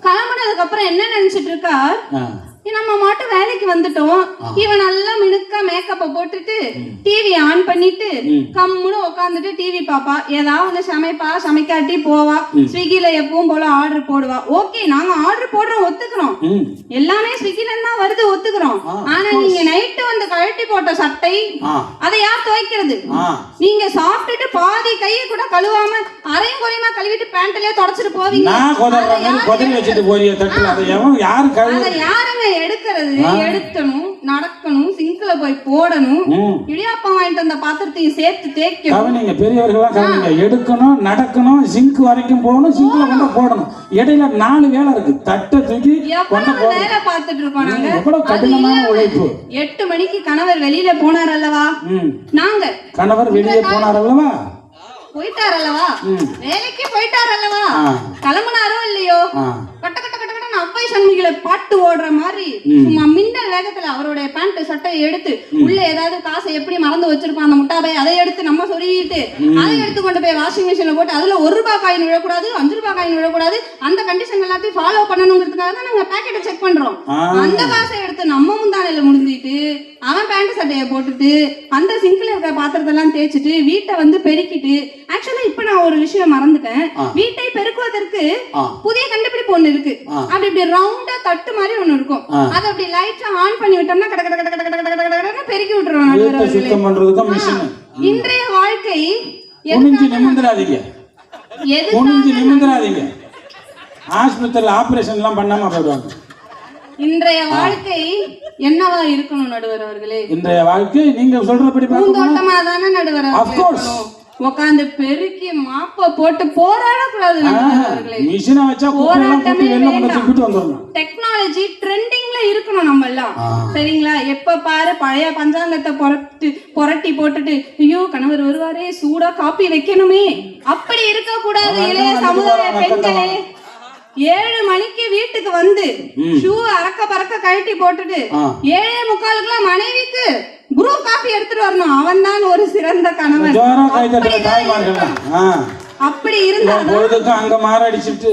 [SPEAKER 2] கிளம்புனதுக்கு அப்புறம் என்ன நினைச்சிட்டு இருக்கார், நம்ம மாட்டு வேலைக்கு வந்துட்டோம், இவன் நல்லா மினுக்கா மேக்கப்ப போட்டுட்டு டிவி ஆன் பண்ணிட்டு கம்முன்னு உட்காந்துட்டு டிவி பாப்பா, ஏதாவது சமைப்பா, சமைக்காட்டி போவா, ஸ்விக்கில எப்பவும் போல ஆர்டர் போடுவா. ஓகே, நாங்க ஆர்டர் போடுறோம், ஒத்துக்கிறோம், எல்லாமே ஸ்விக்கில தான் வருது, ஒத்துக்கிறோம். ஆனா நீங்க நைட்டு வந்து கழட்டி போட்ட சட்டை அதை யார் துவைக்கிறது? நீங்க சாப்பிட்டுட்டு பாதி கையை கூட கழுவாம அரையும் குறையுமா கழுவிட்டு பேண்ட்லயே தொடச்சிட்டு போவீங்க, யாருங்க எடுக்கிறது? எடுக்கணும், நடக்கணும், சிங்க்ல போய் போடணும், இடியாப்பம் வாங்கிட்டு வந்த பாத்திரத்தையும் சேர்த்து தேய்க்கணும்.
[SPEAKER 1] பெரியவர்களா கவனிங்க, எடுக்கணும், நடக்கணும், சிங்க் வரைக்கும் போகணும், சிங்க்ல கொண்டு போடணும், இடையில 4 வேலை இருக்கு, தட்டை தூக்கி
[SPEAKER 2] எவ்வளவு வேலை பார்த்துட்டு இருக்கோம் நாங்க.
[SPEAKER 1] எவ்வளவு கடினமான உழைப்பு.
[SPEAKER 2] 8 மணிக்கு கணவர் வெளியில போனார் அல்லவா, நாங்க
[SPEAKER 1] கணவர் வெளியே போனார் அல்லவா,
[SPEAKER 2] போயிட்டார் அல்லவா, வேலைக்கு போயிட்டார் அல்லவா, கிளம்புனாரோ இல்லையோ, கட்ட கட்ட கட்ட கட்ட அவ்வை சண்முகில பாட்டு ஓடுற மாதிரி சும்மா மின்னல் வேகத்துல அவருடைய பேண்ட் சட்டையை எடுத்து உள்ள ஏதாவது காசை எப்படி மறந்து வச்சிருப்பான் அந்த முட்டாபை, அதை எடுத்து நம்ம சொருகிட்டு அதை எடுத்து கொண்டு போய் வாஷிங் மிஷின்ல போட்டு அதுல 1 ரூபாய் காயின் விழக்கூடாது, 5 ரூபாய் காயின் விழக்கூடாது, அந்த கண்டிஷன் எல்லாத்தையும் ஃபாலோ பண்ணணுங்கிறதுக்காக தான் நாங்க பேக்கெட்டை செக் பண்றோம். அந்த காசை எடுத்து நம்ம முந்தானையில முடிஞ்சிட்டு அவன் பேண்ட் சட்டையை போட்டுட்டு அந்த சிங்க்ல இருக்க பாத்திரத்தெல்லாம் தேய்ச்சிட்டு வீட்டை வந்து பெருக்கிட்டு. ஆக்சுவலா இப்ப நான் ஒரு விஷயம் மறந்துட்டேன், வீட்டை பெருக்குவதற்கு புதிய கண்டுபிடிப்பு ஒண்ணு இருக்கு. அப்படி இப்படி ரவுண்டா தட்டு மாதிரி ஒண்ணு இருக்கும், அதை அப்படி லைட்டா ஆன் பண்ணி விட்டோம்னா கட கட கட கட கட கட கட பெருக்கி விட்டுருவாங்க. இன்றைய வாழ்க்கை
[SPEAKER 1] ஆஸ்பத்திரியில் ஆபரேஷன் எல்லாம் பண்ணாம போயிடுவாங்க.
[SPEAKER 2] இன்றைய வாழ்க்கை என்னவா இருக்கணும் நடுவர் அவர்களே?
[SPEAKER 1] இன்றைய வாழ்க்கை நீங்க சொல்றபடி
[SPEAKER 2] பூந்தோட்டமா தானே நடுவர் அவர்களே, உட்காந்து பெருக்கி மாப்ப போட்டு போராடக்கூடாது நடுவர் அவர்களே. போராட்டமே வேண்டாம். டெக்னாலஜி ட்ரெண்டிங்ல இருக்கணும் நம்ம எல்லாம், சரிங்களா? எப்ப பாரு பழைய பஞ்சாங்கத்தை புரட்டி போட்டுட்டு ஐயோ கணவர் வருவாரே சூடா காப்பி வைக்கணுமே, அப்படி இருக்க கூடாது. இளைய சமுதாய பெண்களே, 7 மணிக்கு வீட்டுக்கு வந்து ஷூ அறக்க பறக்க கழட்டி போட்டுட்டு 7:45 மனைவிக்கு ப்ரூ காபி எடுத்துட்டு வரணும். அவன் தான் ஒரு சிறந்த கணவன். அப்படி இருந்தா
[SPEAKER 1] அங்க மாரடிச்சுட்டு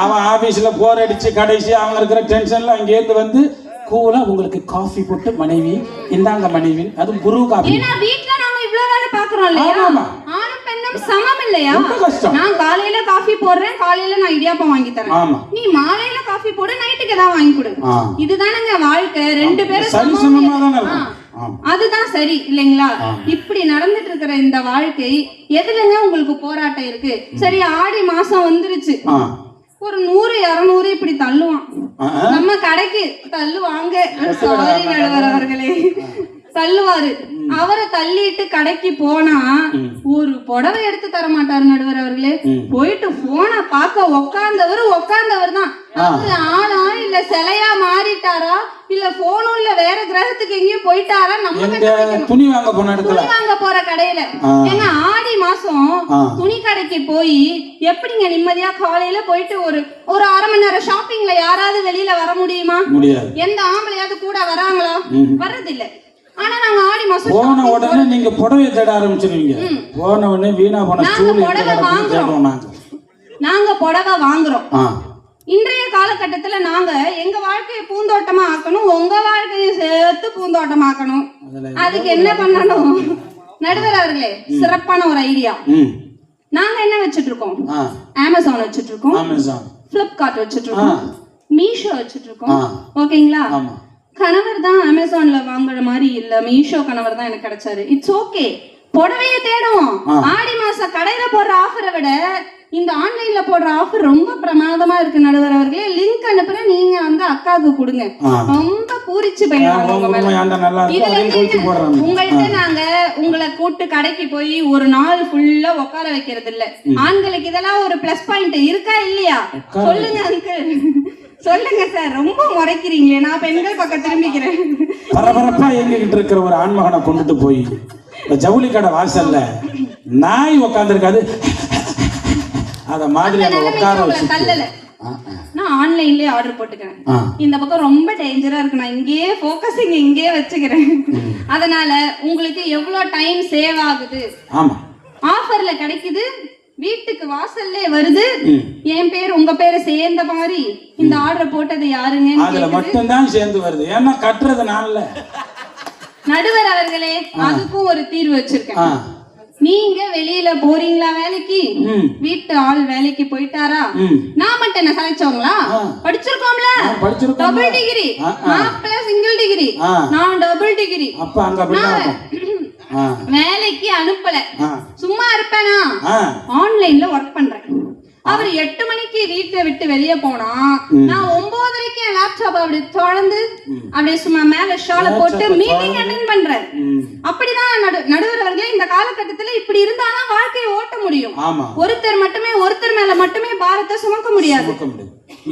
[SPEAKER 1] அவன் ஆபீஸ்ல போர் அடிச்சு கடைசி அவங்க இருக்கிற டென்ஷன்ல அங்க இருந்து வந்து கூலா உங்களுக்கு காஃபி போட்டு மனைவி இந்தாங்க மனைவி, அது ப்ரூ காபி.
[SPEAKER 2] ஏன்னா வீட்ல நாம இவ்வளவு வேலை பாக்குறோம் இல்லையா, ஆணும் பெண்ணும் சமம் இல்லையா? நான் காலையில காஃபி போடுறேன், காலையில நான் இடியாப்பம் வாங்கி தரேன், நீ மாலையில காஃபி போடு, நைட்டுக்கு ஏதாவது வாங்கி கொடு. இதுதானங்க வாழ்க்கை, 2 பேரும் சமமா, அதுதான் சரி இல்லைங்களா? இப்படி நடந்துட்டு இருக்கிற இந்த வாழ்க்கை எதுலங்க உங்களுக்கு போராட்டம் இருக்கு? சரி, ஆடி மாசம் வந்துருச்சு, ஒரு 100-200 இப்படி தள்ளுவான், நம்ம கடைக்கு தள்ளுவாங்க. சாரி நடுவர் அவர்களே, தள்ளுவாரு. அவரை தள்ளிட்டு கடைக்கு போனா ஒரு புடவை எடுத்து தர மாட்டாரு நடுவர் அவர்களே. போயிட்டு போனை பார்க்க உட்கார்ந்தவர் தான். ஆனா இல்ல சிலையா மாறிட்டாரா, இல்ல போனும் இல்ல வேற கிரகத்துக்கு எங்கேயும் போயிட்டாரா? நம்ம
[SPEAKER 1] துணி வாங்க
[SPEAKER 2] போற கடையில ஏங்க ஆடி மாசம் துணி கடைக்கு போய் எப்படிங்க நிம்மதியா காலையில போயிட்டு ஒரு அரை மணி நேரம் ஷாப்பிங்ல யாராவது வெளியில வர முடியுமா? எந்த ஆம்பளையாவது கூட வராங்களா? வர்றதில்லை. ஆனா நாங்க ஆடி மாசம்
[SPEAKER 1] போன உடனே நீங்க புடவை தேட ஆரம்பிச்சிருவீங்க. போன உடனே வீணா போன ஸ்டூல்
[SPEAKER 2] நாங்க புடவை வாங்குறோம். இன்றைய காலகட்டத்துல நாங்க எங்க வாழ்க்கையை பூந்தோட்டமா ஆக்கணும், உங்க வாழ்க்கையை சேர்த்து பூந்தோட்டமா ஆக்கணும். அதுக்கு என்ன பண்ணணும் நடுவர் அவர்களே? சிறப்பான ஒரு ஐடியா. நாங்க என்ன வச்சிட்டு இருக்கோம்? அமேசான் வச்சிட்டு இருக்கோம், பிளிப்கார்ட் வச்சிட்டு இருக்கோம், மீஷோ வச்சிட்டு இருக்கோம். ஓகேங்களா? கணவர் தான் அமேசான்ல வாங்குற மாதிரி இல்ல, மீஷோ கணவர் தான் எனக்கு கிடைச்சாரு. இட்ஸ் ஓகே, புடவையை தேடுவோம். ஆடி மாசம் கடையில போடுற ஆஃபரை விட இந்த ஆன்லைன்ல போடுற ஆஃபர் ரொம்ப பிரமாதமா இருக்கு நடுவர் அவர்களே. லிங்க் அனுப்புறேன், நீங்க வந்து அக்காவுக்கு கொடுங்க. ரொம்ப பூரிச்சு போயிடுவாங்க. உங்கள்கிட்ட நாங்க உங்களை கூட்டு கடைக்கு போய் ஒரு நாள் ஃபுல்லா உட்கார வைக்கிறது இல்ல. ஆண்களுக்கு இதெல்லாம் ஒரு பிளஸ் பாயிண்ட் இருக்கா இல்லையா? சொல்லுங்க அங்கிள், சொல்லுங்க சார். ரொம்ப முறைக்கிறீங்களே, நான் பெண்கள் பக்கம் திரும்பிக்கிறேன்.
[SPEAKER 1] பரபரப்பா எங்கிட்ட இருக்கிற ஒரு ஆண்மகனை கொண்டுட்டு போய் ஜவுளி கடை வாசல்ல நாய் உட்காந்துருக்காது, அத மாதிரி
[SPEAKER 2] நான் ஆன்லைன்லயே ஆர்டர் போட்டுக்கிறேன். இந்த பக்கம் ரொம்ப டேஞ்சரா இருக்கு, நான் இங்கேயே போக்கஸிங் இங்கேயே வச்சுக்கிறேன். அதனால உங்களுக்கு எவ்வளவு டைம் சேவ் ஆகுது, ஆஃபர்ல கிடைக்குது, வீட்டுக்கு வாசல்லே வருது, என் பேர் உங்க பேரை சேர்ந்த மாதிரி. இந்த ஆர்டர் போட்டது யாருங்க?
[SPEAKER 1] அதுல மட்டும் தான் சேர்ந்து வருது, ஏன்னா கட்டுறது நான்ல.
[SPEAKER 2] நடுவர் அவர்களே, அதுக்கும் ஒரு தீர்வு வச்சிருக்கேன். நீங்க வெளியில போறீங்களா வேலைக்கு? வீட்டு ஆள் வேலைக்கு போயிட்டாரா? நான் மட்டும் என்ன சளைச்சவங்களா? படிச்சிருக்கோம்ல, டபுள் டிகிரி. மாப்பிள்ள சிங்கிள் டிகிரி, நான் டபுள் டிகிரி. வேலைக்கு அனுப்பல, சும்மா இருப்பேனா? ஆன்லைன்ல ஒர்க் பண்றேன். அவர் 8 மணிக்கு வீட்டை விட்டு வெளியே போனா நான் 9:30 என் லேப்டாப் அப்படி தொடர்ந்து அப்படியே சும்மா மேல ஷால போட்டு மீட்டிங் அட்டெண்ட் பண்றேன். அப்படிதான் நடுவர் அவர்களே, இந்த காலகட்டத்துல இப்படி இருந்தாதான் வாழ்க்கையை ஓட்ட முடியும். ஒருத்தர் மேல மட்டுமே பாரத்தை சுமக்க முடியாது.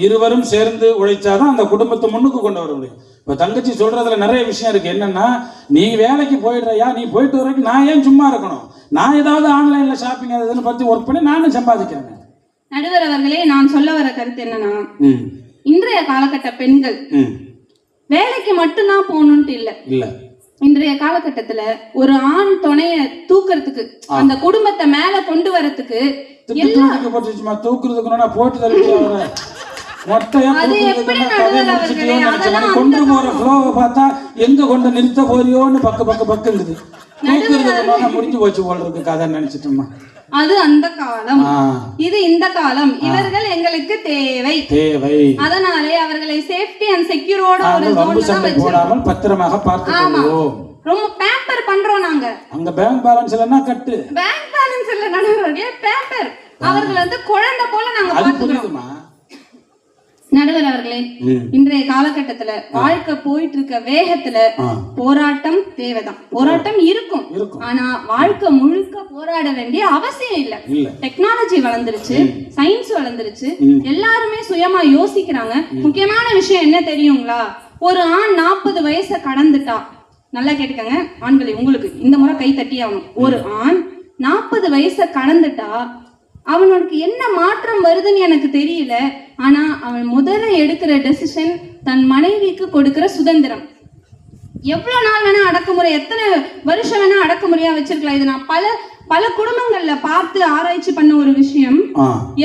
[SPEAKER 1] இருவரும் சேர்ந்து உழைச்சாதான் அந்த குடும்பத்தை முன்னுக்கு கொண்டு வர முடியும். இப்ப தங்கச்சி சொல்றதுல நிறைய விஷயம் இருக்கு. என்னன்னா, நீ வேலைக்கு போயிடுறியா, நீ போயிட்டு வரைக்கும் நான் ஏன் சும்மா இருக்கணும்? நான் ஏதாவது ஆன்லைன்ல ஷாப்பிங் அதுன்னு பத்தி ஒர்க் பண்ணி நானும் சம்பாதிக்கிறேன்.
[SPEAKER 2] நடுவர் அவர்களே, நான் சொல்ல வர கருத்து என்னன்னா, இன்றைய காலகட்ட பெண்கள் வேலைக்கு மட்டும்தான் போகணும்ட்டு இல்ல. இன்றைய காலகட்டத்துல ஒரு ஆண் துணைய தூக்குறதுக்கு, அந்த குடும்பத்தை மேல கொண்டு வரதுக்கு
[SPEAKER 1] கொண்டு போற ஃப்ளோவை பார்த்தா எங்க கொண்டு நிறுத்த போறியோன்னு பக்குங்குது. முடிஞ்சு போச்சு போல இருக்கு கதை நினைச்சிட்டோமா?
[SPEAKER 2] அது அந்த காலம், இது இந்த காலம். இவர்கள் எங்களுக்கு தேவை. அதனாலே அவர்களை சேஃப்டி அண்ட் செக்யூரோட ஒரு
[SPEAKER 1] போடாமல் பத்திரமாக பார்த்துக்கொள்வோம்.
[SPEAKER 2] ரொம்ப பேம்பர் பண்றோம் நாங்க.
[SPEAKER 1] அங்க பேங்க் பேலன்ஸ் இல்லனா கட்டு.
[SPEAKER 2] பேங்க் பேலன்ஸ் இல்ல நடுவர்களே, பேம்பர். அவர்கள் வந்து குழந்தை போல நாங்க பாத்துக்கிறோம். நடுவர் அவர்களே, இன்றைய காலகட்டத்துல வாழ்க்கை போயிட்டு இருக்க வேகத்துல போராட்டம் தேவைதான். போராட்டம் இருக்கும், ஆனா வாழ்க்கை முழுக்க போராட வேண்டிய அவசியம் இல்ல. டெக்னாலஜி வளர்ந்துருச்சு, சயின்ஸ் வளர்ந்துருச்சு, எல்லாருமே சுயமா யோசிக்கிறாங்க. முக்கியமான விஷயம் என்ன தெரியுங்களா? ஒரு ஆண் 40 வயசை கடந்துட்டா, நல்லா கேட்டுக்கங்க ஆண்களே, உங்களுக்கு இந்த முறை கை தட்டி ஆகணும். ஒரு ஆண் 40 வயசை கடந்துட்டா அவனுக்கு என்ன மாற்றம் வருதுன்னு எனக்கு தெரியல. ஆனா அவன் முதல்ல எடுக்கிற டெசிஷன் தன் மனைவிக்கு கொடுக்கிற சுதந்திரம். எவ்வளவு நாள் வேணா அடக்குமுறை, எத்தனை வருஷம் வேணா அடக்குமுறையா வச்சிருக்கலாம். இது நான் பல குடும்பங்கள்ல பார்த்து ஆராய்ச்சி பண்ண ஒரு விஷயம்.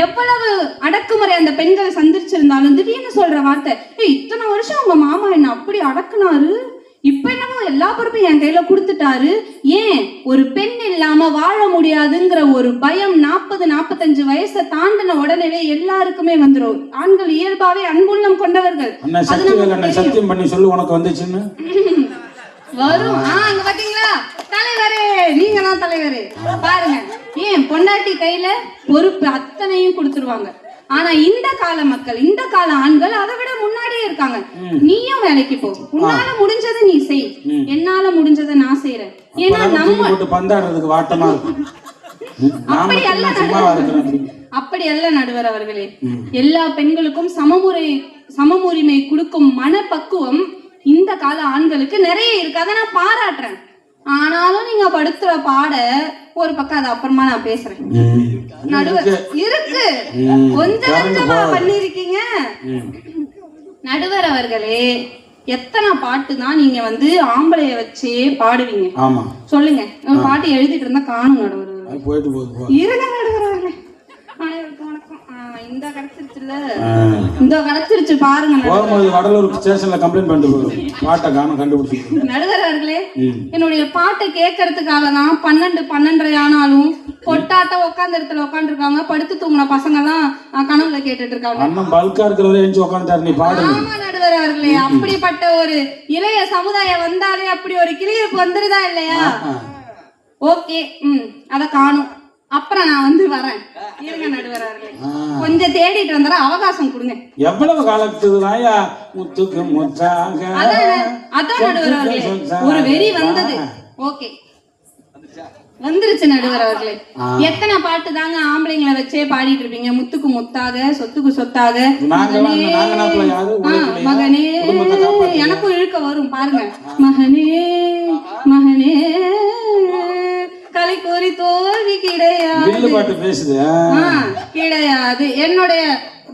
[SPEAKER 2] எவ்வளவு அடக்குமுறை அந்த பெண்கள் சந்திச்சிருந்தாலும் திடீர்னு சொல்ற வார்த்தை, இத்தனை வருஷம் உங்க மாமா என்ன அப்படி அடக்குனாரு, இப்ப என்னமோ எல்லா பொறுப்பையும் என் கையில கொடுத்துட்டாரு. ஏன் ஒரு பெண் இல்லாம வாழ முடியாதுங்கிற ஒரு பயம் 40-45 வயசை தாண்டின உடனே எல்லாருக்குமே வந்துடும். ஆண்கள் இயல்பாவே அன்புள்ளம் கொண்டவர்கள்.
[SPEAKER 1] சத்தியம் பண்ணி சொல்லு உனக்கு வந்துச்சுன்னு
[SPEAKER 2] வரும். அங்க பாத்தீங்களா தலைவரே, நீங்க தான் தலைவரே. பாருங்க, ஏன் பொண்டாட்டி கையில பொறுப்பு அத்தனையும் கொடுத்துருவாங்க. ஆனா இந்த கால மக்கள், இந்த கால ஆண்கள் அதை விட முன்னாடி பின்னாடியே இருக்காங்க. நீயும் வேலைக்கு போ, உன்னால முடிஞ்சதை நீ செய், என்னால முடிஞ்சதை நான் செய்யறேன். ஏன்னா நம்ம
[SPEAKER 1] பந்தாடுறதுக்கு வாட்டமா இருக்கும்.
[SPEAKER 2] அப்படி அல்ல நடுவர் அவர்களே. எல்லா பெண்களுக்கும் சமமுரிமை கொடுக்கும் மனப்பக்குவம் இந்த கால ஆண்களுக்கு நிறைய இருக்கு. அதை நான் பாராட்டுறேன். ஆனாலும் நீங்க படுத்துற பாட ஒரு பக்கம், அது அப்புறமா நான் பேசுறேன். நடுவர் இருக்கு, கொஞ்சம் கொஞ்சமா பண்ணிருக்கீங்க. நடுவர் அவர்களே, எத்தனை பாட்டு தான் நீங்க ஆம்பளைய வச்சே பாடுவீங்க? சொல்லுங்க. ஒரு பாட்டு எழுதிட்டு இருந்தா காணும் நடுவர். இருங்க நடுவர் அவர்களே. இந்த கிடைச்சிருச்சுல, இந்த கிடைச்சிருச்சு பாருங்க.
[SPEAKER 1] வடலூர் ஸ்டேஷன்ல கம்ப்ளைண்ட் பண்ணிட்டு பாட்டை காணோம் கண்டுபிடிச்சு.
[SPEAKER 2] நடுவர் அவர்களே, என்னுடைய பாட்டை கேட்கறதுக்காக தான் 12:30 ஆனாலும் பொட்டாட்ட உட்கார்ந்த இடத்துல உட்காந்துருக்காங்க. படுத்து தூங்கின பசங்க எல்லாம் கனவுல கேட்டுட்டு இருக்காங்க.
[SPEAKER 1] அண்ணன் பல்கா இருக்கிறவரை எஞ்சி உட்காந்துட்டாரு. நீ பாடு.
[SPEAKER 2] ஆமா நடுவர் அவர்களே, அப்படிப்பட்ட ஒரு இளைய சமுதாயம் வந்தாலே அப்படி ஒரு கிளியப்பு வந்துருதா இல்லையா? ஓகே, அத காணும். அப்புறம் நான் வரேன். இருங்க நடுவர் அவர்களே, கொஞ்சம் தேடிட்டு வந்தா அவகாசம் கொடுங்க.
[SPEAKER 1] எவ்வளவு காலத்துக்கு முத்துக்கு முத்தாக
[SPEAKER 2] அதான் நடுவர் அவர்களே, ஒரு வெறி வந்தது. ஓகே, வந்துருச்சு நடுவர் அவர்களே. எத்தனை பாட்டு தாங்க ஆம்பளைங்களை வச்சே பாடிட்டு இருப்பீங்க? முத்துக்கு முத்தாக, சொத்துக்கு சொத்தாக, மகனே. எனக்கும் இழுக்க வரும் பாருங்க. மகனே மகனே கலை கோரி தோல்வி கிடையாது, கிடையாது. என்னுடைய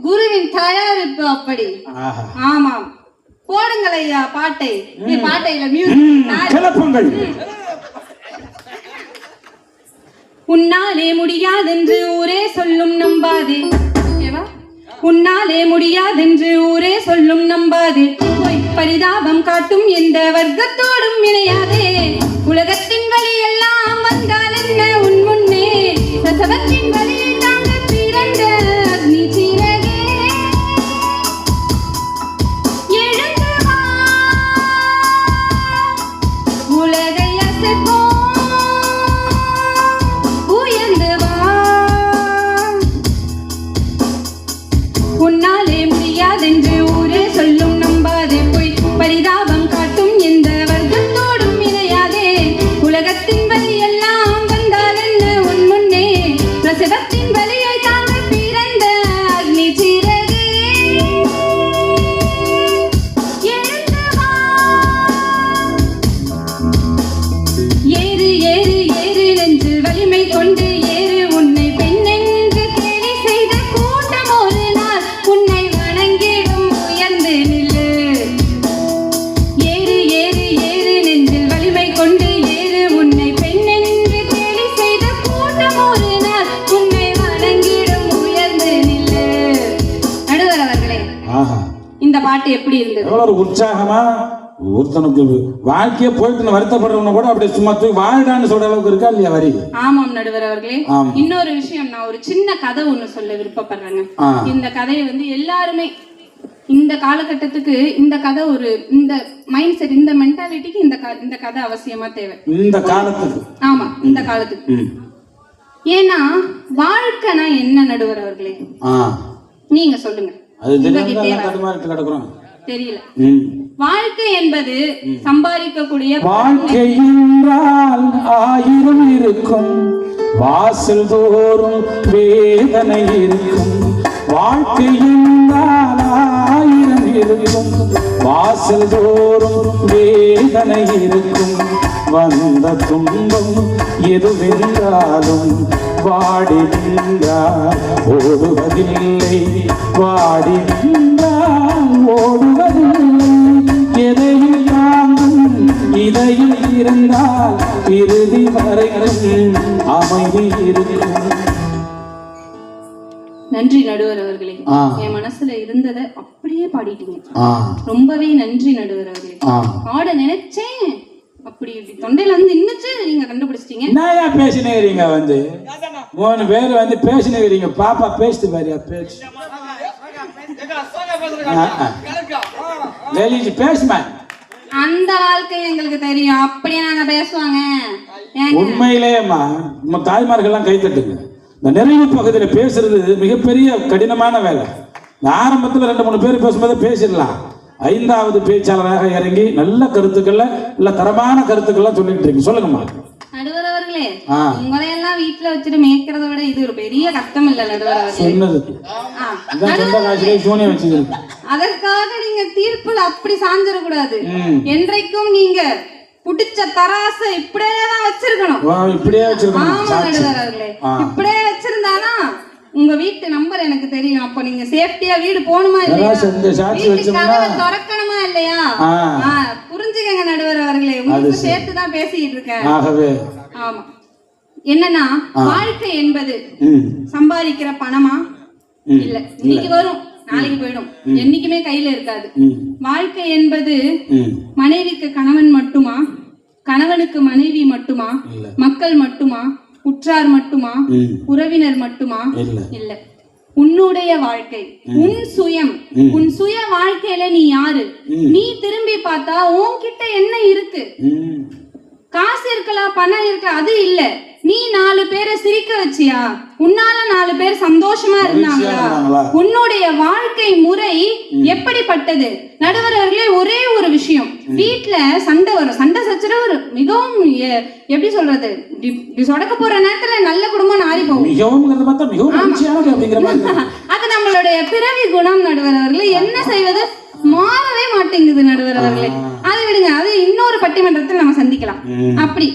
[SPEAKER 2] குருவின் தயாரிப்பு அப்படி. ஆமாம், போடுங்கள் ஐயா பாட்டை. நீ பாட்டையில மியூசிக். உன்னாலே முடியாதென்று ஊரே சொல்லும் நம்பாதே, உன்னாலே முடியாதென்று ஊரே சொல்லும் நம்பாதே. போய் பரிதாபம் காட்டும் எந்த வர்க்கத்தோடும் இணையாதே. உலகத்தின் வழி எல்லாம் வந்தால் என்ன உன் முன்னே, பிரசவத்தின் வழியை தாங்க பிறந்த அக்னி சிறகே. எழுந்து வா, உலகை அசைப்போம், உயர்ந்து வா. உன்னாலே முடியாதென்று ஊரே சொல்லும் நம்பாதே. போய் பரிதாபம் காட்டும் எந்த வர்க்கத்தோடும் இணையாதே. உலகத்தின் வழி எல்லாம் வந்தால் என்ன உன் முன்னே, பிரசவத்தின் வழியை தாங்க பிறந்த அக்னி சிறகே. எழுந்து வா, ஏறு ஏறு ஏறு நெஞ்சில் வலிமை கொண்டு ஏறு. உன்னை பெண் என்று கேலி செய்த கூட்டம் ஒரு நாள் உன்னை வணங்கிடும், உயர்ந்து நில்லு. ஏறு ஏறு ஏறு நெஞ்சில் வலிமை கொண்டு ஏறு. உன்னை பெண் என்று கேலி செய்த கூட்டம் ஒரு நாள் உன்னை வணங்கிடும், உயர்ந்து நில்லு. நடுவர் அவர்களே, இந்த பாட்டு எப்படி இருந்தது?
[SPEAKER 1] ஒரு உற்சாகமா, ஒருத்தனுக்கு வாழ்க்கையே போயிட்டு வருத்தப்படுறவன கூட அப்படியே சும்மா தூக்கி வாழ்டான்னு சொல்ற அளவுக்கு இருக்கா இல்லையா வரி?
[SPEAKER 2] ஆமாம் நடுவர் அவர்களே. இன்னொரு விஷயம், நான் ஒரு சின்ன கதை ஒண்ணு சொல்ல விருப்பப்படுறேங்க. இந்த கதையை எல்லாருமே இந்த காலகட்டத்துக்கு இந்த கதை ஒரு இந்த மைண்ட் செட், இந்த மென்டாலிட்டிக்கு இந்த கதை அவசியமா தேவை. இந்த காலத்துக்கு. ஆமா, இந்த காலத்துக்கு. ஏன்னா வாழ்க்கைனா என்ன நடுவர் அவர்களே? நீங்க சொல்லுங்க. தெரியல. வாழ்க்கை என்பது சம்பாதிக்கக்கூடிய
[SPEAKER 1] வாழ்க்கை என்றால் 1000 இருக்கும், வாசல் தோறும் வேதனை இருக்கும். வாழ்க்கை என்றால் 1000 இருக்கும், வாசல் தோறும் வேதனை இருக்கும். வந்த துன்பம் எதுவென்றாலும் வாடி நின்றால் ஓடுவதில்லை, வாடி நின்றால் ஓடுவதில்லை. எதையும் தாங்கும் இதையும் இருந்தால் இறுதி வரைக்கும் அமைதி இருக்கும்.
[SPEAKER 2] நன்றி நடுவர் அவர்களே, என் மனசுல இருந்ததை அப்படியே பாடிட்டீங்க. ரொம்பவே நன்றி நடுவர் அவர்களே. பாட நினைச்சேன், அப்படி தொண்டையில நின்னுச்சு, நீங்க கண்டுபிடிச்சிட்டீங்க.
[SPEAKER 1] என்னயா பேசினீங்க? 3 பேர் பேசினீங்க. பாப்பா பேசிட்டு பாரியா பேச்சு பேசுமா.
[SPEAKER 2] அந்த வாழ்க்கை எங்களுக்கு தெரியும், அப்படியே நாங்க பேசுவாங்க.
[SPEAKER 1] உண்மையிலேயேம்மா நம்ம தாய்மார்கள்லாம் கை தட்டுங்க. இந்த நிறைவு பகுதியில பேசுறது மிகப்பெரிய கடினமான வேலை. ஆரம்பத்தில் 2-3 பேர் பேசும்போது பேசிடலாம். 5வது பேச்சாளராக இறங்கி நல்ல கருத்துக்களை, நல்ல தரமான கருத்துக்கள்லாம் சொல்லிட்டு இருக்கு. சொல்லுங்கம்மா.
[SPEAKER 2] நடுவர் அவர்களே, உங்களையெல்லாம் வீட்டுல வச்சுட்டு மேய்க்கிறத விட இது ஒரு பெரிய கஷ்டம் இல்ல நடுவர் அவர்களே.
[SPEAKER 1] சொன்னது சொந்த காசுல சூனியம் வச்சுக்கிறது.
[SPEAKER 2] அதற்காக நீங்க தீர்ப்புல அப்படி சாஞ்சிடக்கூடாது. என்றைக்கும் நீங்க புடிச்ச தராச இப்படியே தான் வச்சிருக்கணும்.
[SPEAKER 1] இப்படியே வச்சிருக்கணும்.
[SPEAKER 2] ஆமா நடுவர் அவர்களே, இப்படியே வச்சிருந்தானா உங்க வீட்டு நம்பர் எனக்கு தெரியும். அப்ப நீங்க சேஃப்டியா வீடு போகணுமா இல்லையா, திறக்கணுமா இல்லையா, புரிஞ்சுக்கங்க நடுவர் அவர்களே. உங்களுக்கு சேர்த்து தான் பேசிட்டு இருக்கேன். ஆமா, என்னன்னா வாழ்க்கை என்பது சம்பாதிக்கிற பணமா இல்ல, இன்னைக்கு வரும் நாளைக்கு போயிடும், என்னைக்குமே கையில இருக்காது. வாழ்க்கை என்பது மனைவிக்கு கணவன் மட்டுமா, கணவனுக்கு மனைவி மட்டுமா, மக்கள் மட்டுமா, உற்றார் மட்டுமா, உறவினர் மட்டுமா இல்ல. உன்னுடைய வாழ்க்கை, உன் சுயம், உன் சுய வாழ்க்கையில நீ யாரு, நீ திரும்பி பார்த்தா உன்கிட்ட என்ன இருக்கு. காசு இருக்கலாம், பணம் இருக்கலாம், அது இல்ல. நீ 4 பேரை சிரிக்க வச்சியா, உன்னால 4 பேர் சந்தோஷமா இருந்தாங்களா, உன்னுடைய வாழ்க்கை முறை எப்படிப்பட்டது. நடுவர் அவர்களே, ஒரே ஒரு விஷயம், வீட்டுல சண்டை வரும், சண்டை சச்சரவு மிகவும் எப்படி சொல்றது, சொடக்க போற நேரத்துல நல்ல குடும்பம் நாரி போகும். அது நம்மளுடைய பிறவி குணம் நடுவர் அவர்களே. என்ன செய்வது, மாறவே மாட்டேங்குது நடுவர் அவர்களே. அதை விடுங்க, அது இன்னொரு பட்டிமன்றத்தில் நம்ம சந்திக்கலாம். அப்படி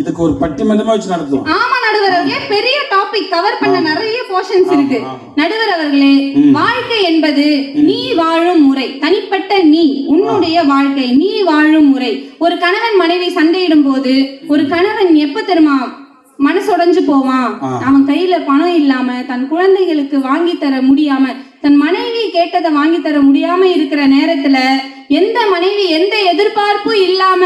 [SPEAKER 1] இதுக்கு ஒரு பட்டிமன்றமா வச்சு நடத்துவோம்.
[SPEAKER 2] ஆமா நடுவர் அவர்களே, பெரிய டாபிக் கவர் பண்ண நிறைய போர்ஷன்ஸ் இருக்கு. நடுவர் அவர்களே, வாழ்க்கை என்பது நீ வாழும் முறை, தனிப்பட்ட நீ, உன்னுடைய வாழ்க்கை, நீ வாழும் முறை. ஒரு கணவன் மனைவி சண்டையிடும் போது ஒரு கணவன் எப்ப தெரியுமா மனசுடைஞ்சு போவான். அவன் கையில பணம் இல்லாம, தன் குழந்தைகளுக்கு வாங்கி தர முடியாம, தன் மனைவி கேட்டதை வாங்கி தர முடியாம இருக்கிற நேரத்துல எந்த மனைவி எந்த எதிர்பார்ப்பும் இல்லாம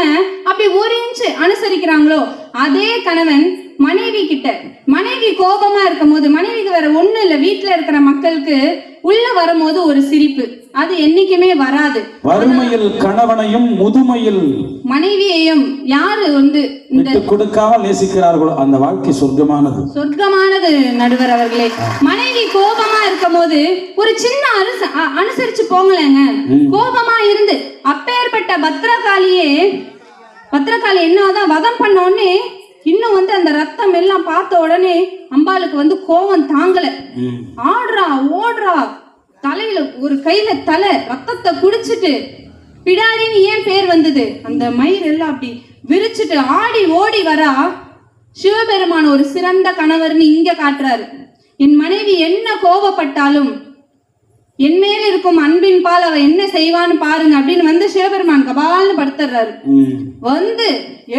[SPEAKER 2] அப்படி 1 இன்ச் அனுசரிக்கிறாங்களோ, அதே கணவன் மனைவி கிட்ட, மனைவி கோபமா இருக்கும் போது, மனைவிக்கு வேற ஒண்ணு இல்ல, வீட்டுல இருக்கிற மக்களுக்கு உள்ள வரும்போது ஒரு சிரிப்பு, அது என்னைக்குமே வராது.
[SPEAKER 1] வறுமையில் கணவனையும் முதுமையில்
[SPEAKER 2] மனைவியையும் யாரு
[SPEAKER 1] விட்டு கொடுக்காம நேசிக்கிறார்களோ அந்த வாழ்க்கை சொர்க்கமானது.
[SPEAKER 2] சொர்க்கமானது நடுவர் அவர்களே. மனைவி கோபமா இருக்கும் போது ஒரு சின்ன அனுசரிச்சு போங்களேங்க. கோபமா இருந்து அப்பேற்பட்ட பத்திரகாளி என்னதான் வதம் பண்ண உடனே இன்னும் அந்த ரத்தம் எல்லாம் பார்த்த உடனே அம்பாளுக்கு கோபம் தாங்கல, ஆடுறா ஓடுறா, தலையில ஒரு கையில தலை ரத்தத்தை குடிச்சிட்டு, பிடாரின்னு ஏன் பேர் வந்தது, அந்த மயிர் எல்லாம் அப்படி விரிச்சிட்டு ஆடி ஓடி வரா. சிவபெருமான் ஒரு சிறந்த கணவர்னு இங்க காட்டுறாரு. என் மனைவி என்ன கோபப்பட்டாலும் என் மேல இருக்கும் அன்பின் பால் அவ என்ன செய்வான்னு பாருங்க அப்படின்னு சிவபெருமான் கபால்னு படுத்துறாரு.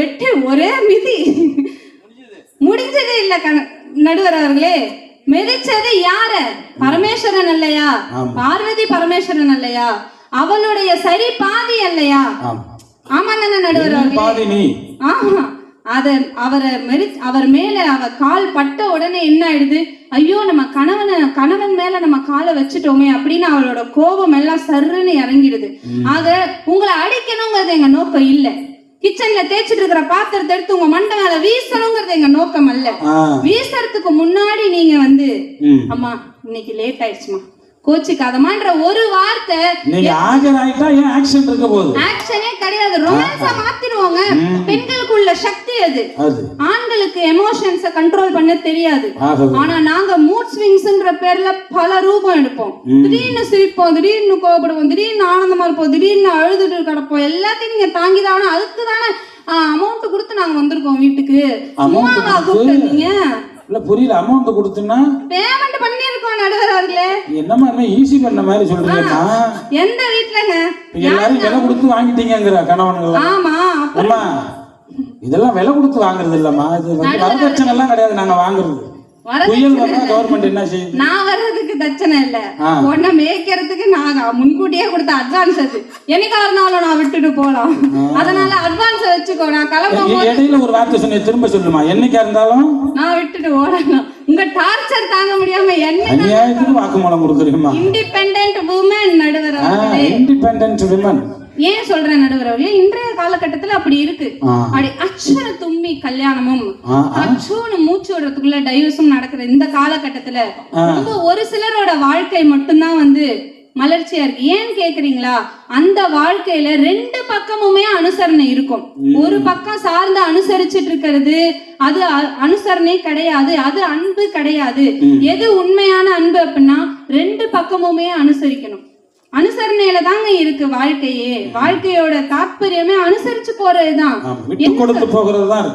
[SPEAKER 2] எட்டு ஒரே மிதி முடிஞ்சதே இல்ல நடுவர் அவர்களே. மிதிச்சது யார, பரமேஸ்வரன் அல்லையா, பார்வதி பரமேஸ்வரன் அல்லையா, அவளுடைய சரி பாதி அல்லையா. ஆமா தானே நடுவர் அவர்களே. ஆமா, அவர் மேல அவ கால் பட்ட உடனே என்ன ஆயிடுது, ஐயோ நம்ம கணவன் மேல நம்ம காலை வச்சுட்டோமே அப்படின்னு அவளோட கோபம் எல்லாம் சர்ன்னு இறங்கிடுது. ஆக உங்களை அடிக்கணுங்கிறது எங்க நோக்கம் இல்ல, கிச்சன்ல தேய்ச்சிட்டு இருக்கிற பாத்திரத்தை எடுத்து உங்க மண்டை மேல வீசணுங்கிறது எங்க நோக்கம் அல்ல. வீசறதுக்கு முன்னாடி நீங்க அம்மா இன்னைக்கு லேட் ஆயிடுச்சுமா, கோச்சிக்காதமான்ற ஒரு வார்த்தை,
[SPEAKER 1] நீங்க ஆஜராயிட்டா ஏன் ஆக்சன் இருக்க போகுது,
[SPEAKER 2] ஆக்சனே கிடையாது, ரொமான்ஸா மாத்திடுவாங்க. பெண்களுக்குள்ள சக்தி அது. ஆண்களுக்கு எமோஷன்ஸ கண்ட்ரோல் பண்ண தெரியாது. ஆனா நாங்க மூட் ஸ்விங்ஸ்ன்ற பேர்ல பல ரூபம் எடுப்போம். திடீர்னு சிரிப்போம், திடீர்னு கோபப்படுவோம், திடீர்னு ஆனந்தமா இருப்போம், திடீர்னு அழுதுட்டு கிடப்போம். எல்லாத்தையும் நீங்க தாங்கிதானே, அதுக்கு தானே அமௌண்ட் கொடுத்து நாங்க வந்திருக்கோம் வீட்டுக்கு. சும்மாவா கூப்பிட்டீங்க?
[SPEAKER 1] இல்ல புரியல, அமௌண்ட் கொடுத்தனா
[SPEAKER 2] பேமெண்ட் பண்ணிருக்கோம் நடுவர் அவர்களே.
[SPEAKER 1] என்னமா ஈஸி பண்ண மாதிரி சொல்றீங்கம்மா.
[SPEAKER 2] எந்த வீட்லங்க
[SPEAKER 1] எல்லாரும் விலை கொடுத்து வாங்கிட்டீங்கங்கற கணவன்கள்.
[SPEAKER 2] ஆமா
[SPEAKER 1] அம்மா இதெல்லாம் விலை கொடுத்து வாங்குறது இல்லம்மா, இது வரதட்சணை எல்லாம் கிடையாது நாங்க வாங்குறது. புயல் வந்தா கவர்மெண்ட் என்ன செய்யுது,
[SPEAKER 2] நான் வர்றதுக்கு தட்சணை இல்ல, உன்னை மேய்க்கிறதுக்கு நாங்க முன்கூட்டியே கொடுத்த அட்வான்ஸ். அது என்னைக்கா இருந்தாலும் நான் விட்டுட்டு போலாம், அதனால அட்வான்ஸ் வச்சுக்கோ. நான் கிளம்பும்
[SPEAKER 1] இடையில ஒரு வார்த்தை சொன்ன திரும்ப சொல்லுமா, என்னைக்கா இருந்தாலும் நான்
[SPEAKER 2] விட்டுட்டு ஓடலாம். உங்க டார்ச்சர் தாங்க முடியாம
[SPEAKER 1] என்ன வாக்குமூலம் கொடுக்குறீங்கம்மா.
[SPEAKER 2] இண்டிபெண்டன்ட் வுமன் நடுவர்,
[SPEAKER 1] இண்டிபெண்டன்ட் வுமன்
[SPEAKER 2] ஏன் சொல்றேன் நடுவர் அவர்களே, இன்றைய காலகட்டத்துல அப்படி இருக்கு. அப்படி அச்சுர தும்மி கல்யாணமும் அச்சுன்னு மூச்சு விடுறதுக்குள்ள டைவர்ஸும் நடக்கிற இந்த காலகட்டத்துல ரொம்ப ஒரு சிலரோட வாழ்க்கை மட்டும்தான் வந்து மலர்ச்சியா இருக்கு. ஏன்னு கேக்குறீங்களா? அந்த வாழ்க்கையில ரெண்டு பக்கமுமே அனுசரணை இருக்கும். ஒரு பக்கம் சார்ந்து அனுசரிச்சுட்டு இருக்கிறது அது அனுசரணை கிடையாது, அது அன்பு கிடையாது. எது உண்மையான அன்பு அப்படின்னா ரெண்டு பக்கமுமே அனுசரிக்கணும். அனுசரணையில தாங்க இருக்கு வாழ்க்கையே. வாழ்க்கையோட தாற்பயமே அனுசரிச்சு போறதுதான்,
[SPEAKER 1] விட்டு கொடுத்து போகிறதுதான்.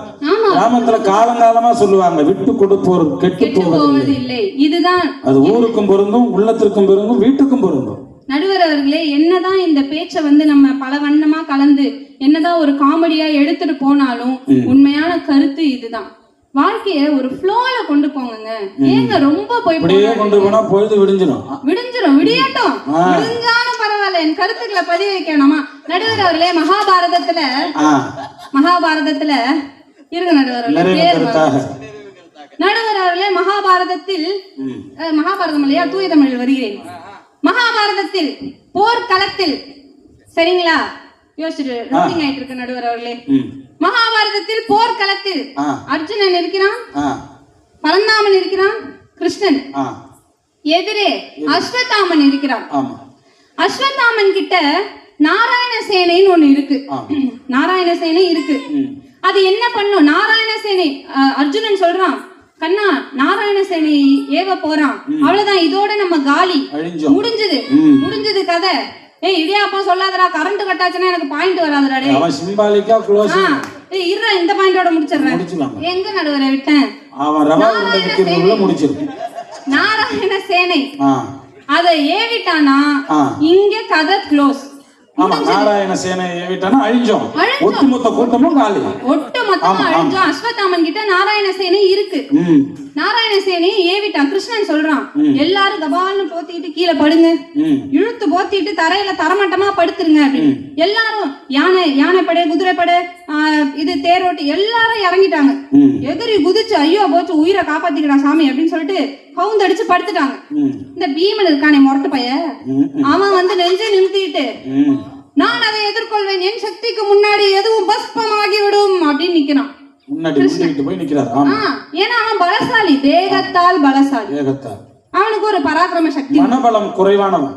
[SPEAKER 1] கிராமத்துல காலங்காலமா சொல்லுவாங்க, விட்டு கொடுப்போர் கெட்டு போவது இல்லை. இதுதான் அது ஊருக்கும் பொருந்தும், உள்ளத்திற்கும் பொருந்தும், வீட்டுக்கும் பொருந்தும். நடுவர் அவர்களே, என்னதான் இந்த பேச்சை வந்து நம்ம பல வண்ணமா கலந்து என்னதான் ஒரு காமெடியா எடுத்துட்டு போனாலும் உண்மையான கருத்து இதுதான். வாழ்க்கைய ஒரு ஃப்ளோல கொண்டு போங்க. ஏங்க ரொம்ப போய் கொண்டு போனா பொழுது விடிஞ்சிடும். விடியட்டும், விடிஞ்சாலும் பரவாயில்ல. என் கருத்துக்களை பதிவு வைக்கணுமா? நடுவர் அவர்களே, மகாபாரதத்துல இருங்க நடுவர் அவர்களே, மகாபாரதத்தில் மகாபாரதம் இல்லையா, தூய தமிழில் வருகிறேன். மகாபாரதத்தில் போர்க்களத்தில், சரிங்களா, யோசிச்சுட்டு ரூட்டிங் ஆயிட்டு இருக்கு நடுவர் அவர்களே. மகாபாரதத்தில் போர்க்களத்தில் அர்ஜுனன் இருக்கிறான், பரந்தாமன் இருக்கிறான், கிருஷ்ணன் எதிரே அஸ்வத்தாமன் இருக்கிறான். அஸ்வத்தாமன் கிட்ட நாராயண சேனைன்னு ஒண்ணு இருக்கு. நாராயண சேனை இருக்கு. அது என்ன பண்ணும்? நாராயண சேனை அர்ஜுனன் சொல்றான், கண்ணா நாராயண சேனை ஏவ போறான், அவ்வளவுதான், இதோட நம்ம காலி, முடிஞ்சது கதை. ஏய் இடியாப்பா சொல்லாதடா, கரண்ட் கட்டாச்சுன்னா எனக்கு பாயிண்ட் வராதுடா. டேய் அவன் சிம்பாலிக்கா க்ளோஸ். ஏய் இருடா, இந்த பாயிண்டோட முடிச்சிடுறேன். எங்க நடுவரை விட்டேன்? அவன் ரவா உருண்டை விக்கிறதுக்குள்ள முடிச்சிரு. நாராயண சேனை அதை ஏவிட்டானா இங்க கதை க்ளோஸ். ஆமா, நாராயண சேனை ஏவிட்டானா அழிஞ்சோம், ஒட்டுமொத்த கூட்டமும் காலி, ஒட்டுமொத்தமா அழிஞ்சோம். அஸ்வத்தாமன் கிட்ட நாராயண சேனை இருக்கு. நாராயண சேனையை ஏவிட்டான். கிருஷ்ணன் சொல்றான், எல்லாரும் கபால்னு போத்திட்டு கீழே படுங்க, இழுத்து போத்திட்டு தரையில தரமட்டமா படுத்துருங்க அப்படின்னு. எல்லாரும் யானை படை, குதிரை படை, இது தேரோட்டி எல்லாரும் இறங்கிட்டாங்க. எதிரி குதிச்சு ஐயோ போச்சு, உயிரை காப்பாத்திக்கிறான் சாமி அப்படின்னு சொல்லிட்டு கவுந்து அடிச்சு படுத்துட்டாங்க. இந்த பீமன் இருக்கானே மொரட்டு பைய, அவன் வந்து நெஞ்சை நிறுத்திட்டு, நான் அதை எதிர்கொள்வேன், என் சக்திக்கு முன்னாடி எதுவும் பஸ்பமாகி விடும் அப்படின்னு நிக்கிறான். ஏன்னா அவன் பலசாலி, தேகத்தால் பலசாலி, அவனுக்கு ஒரு பராக்கிரம சக்தி, மனபலம் குறைவானவன்.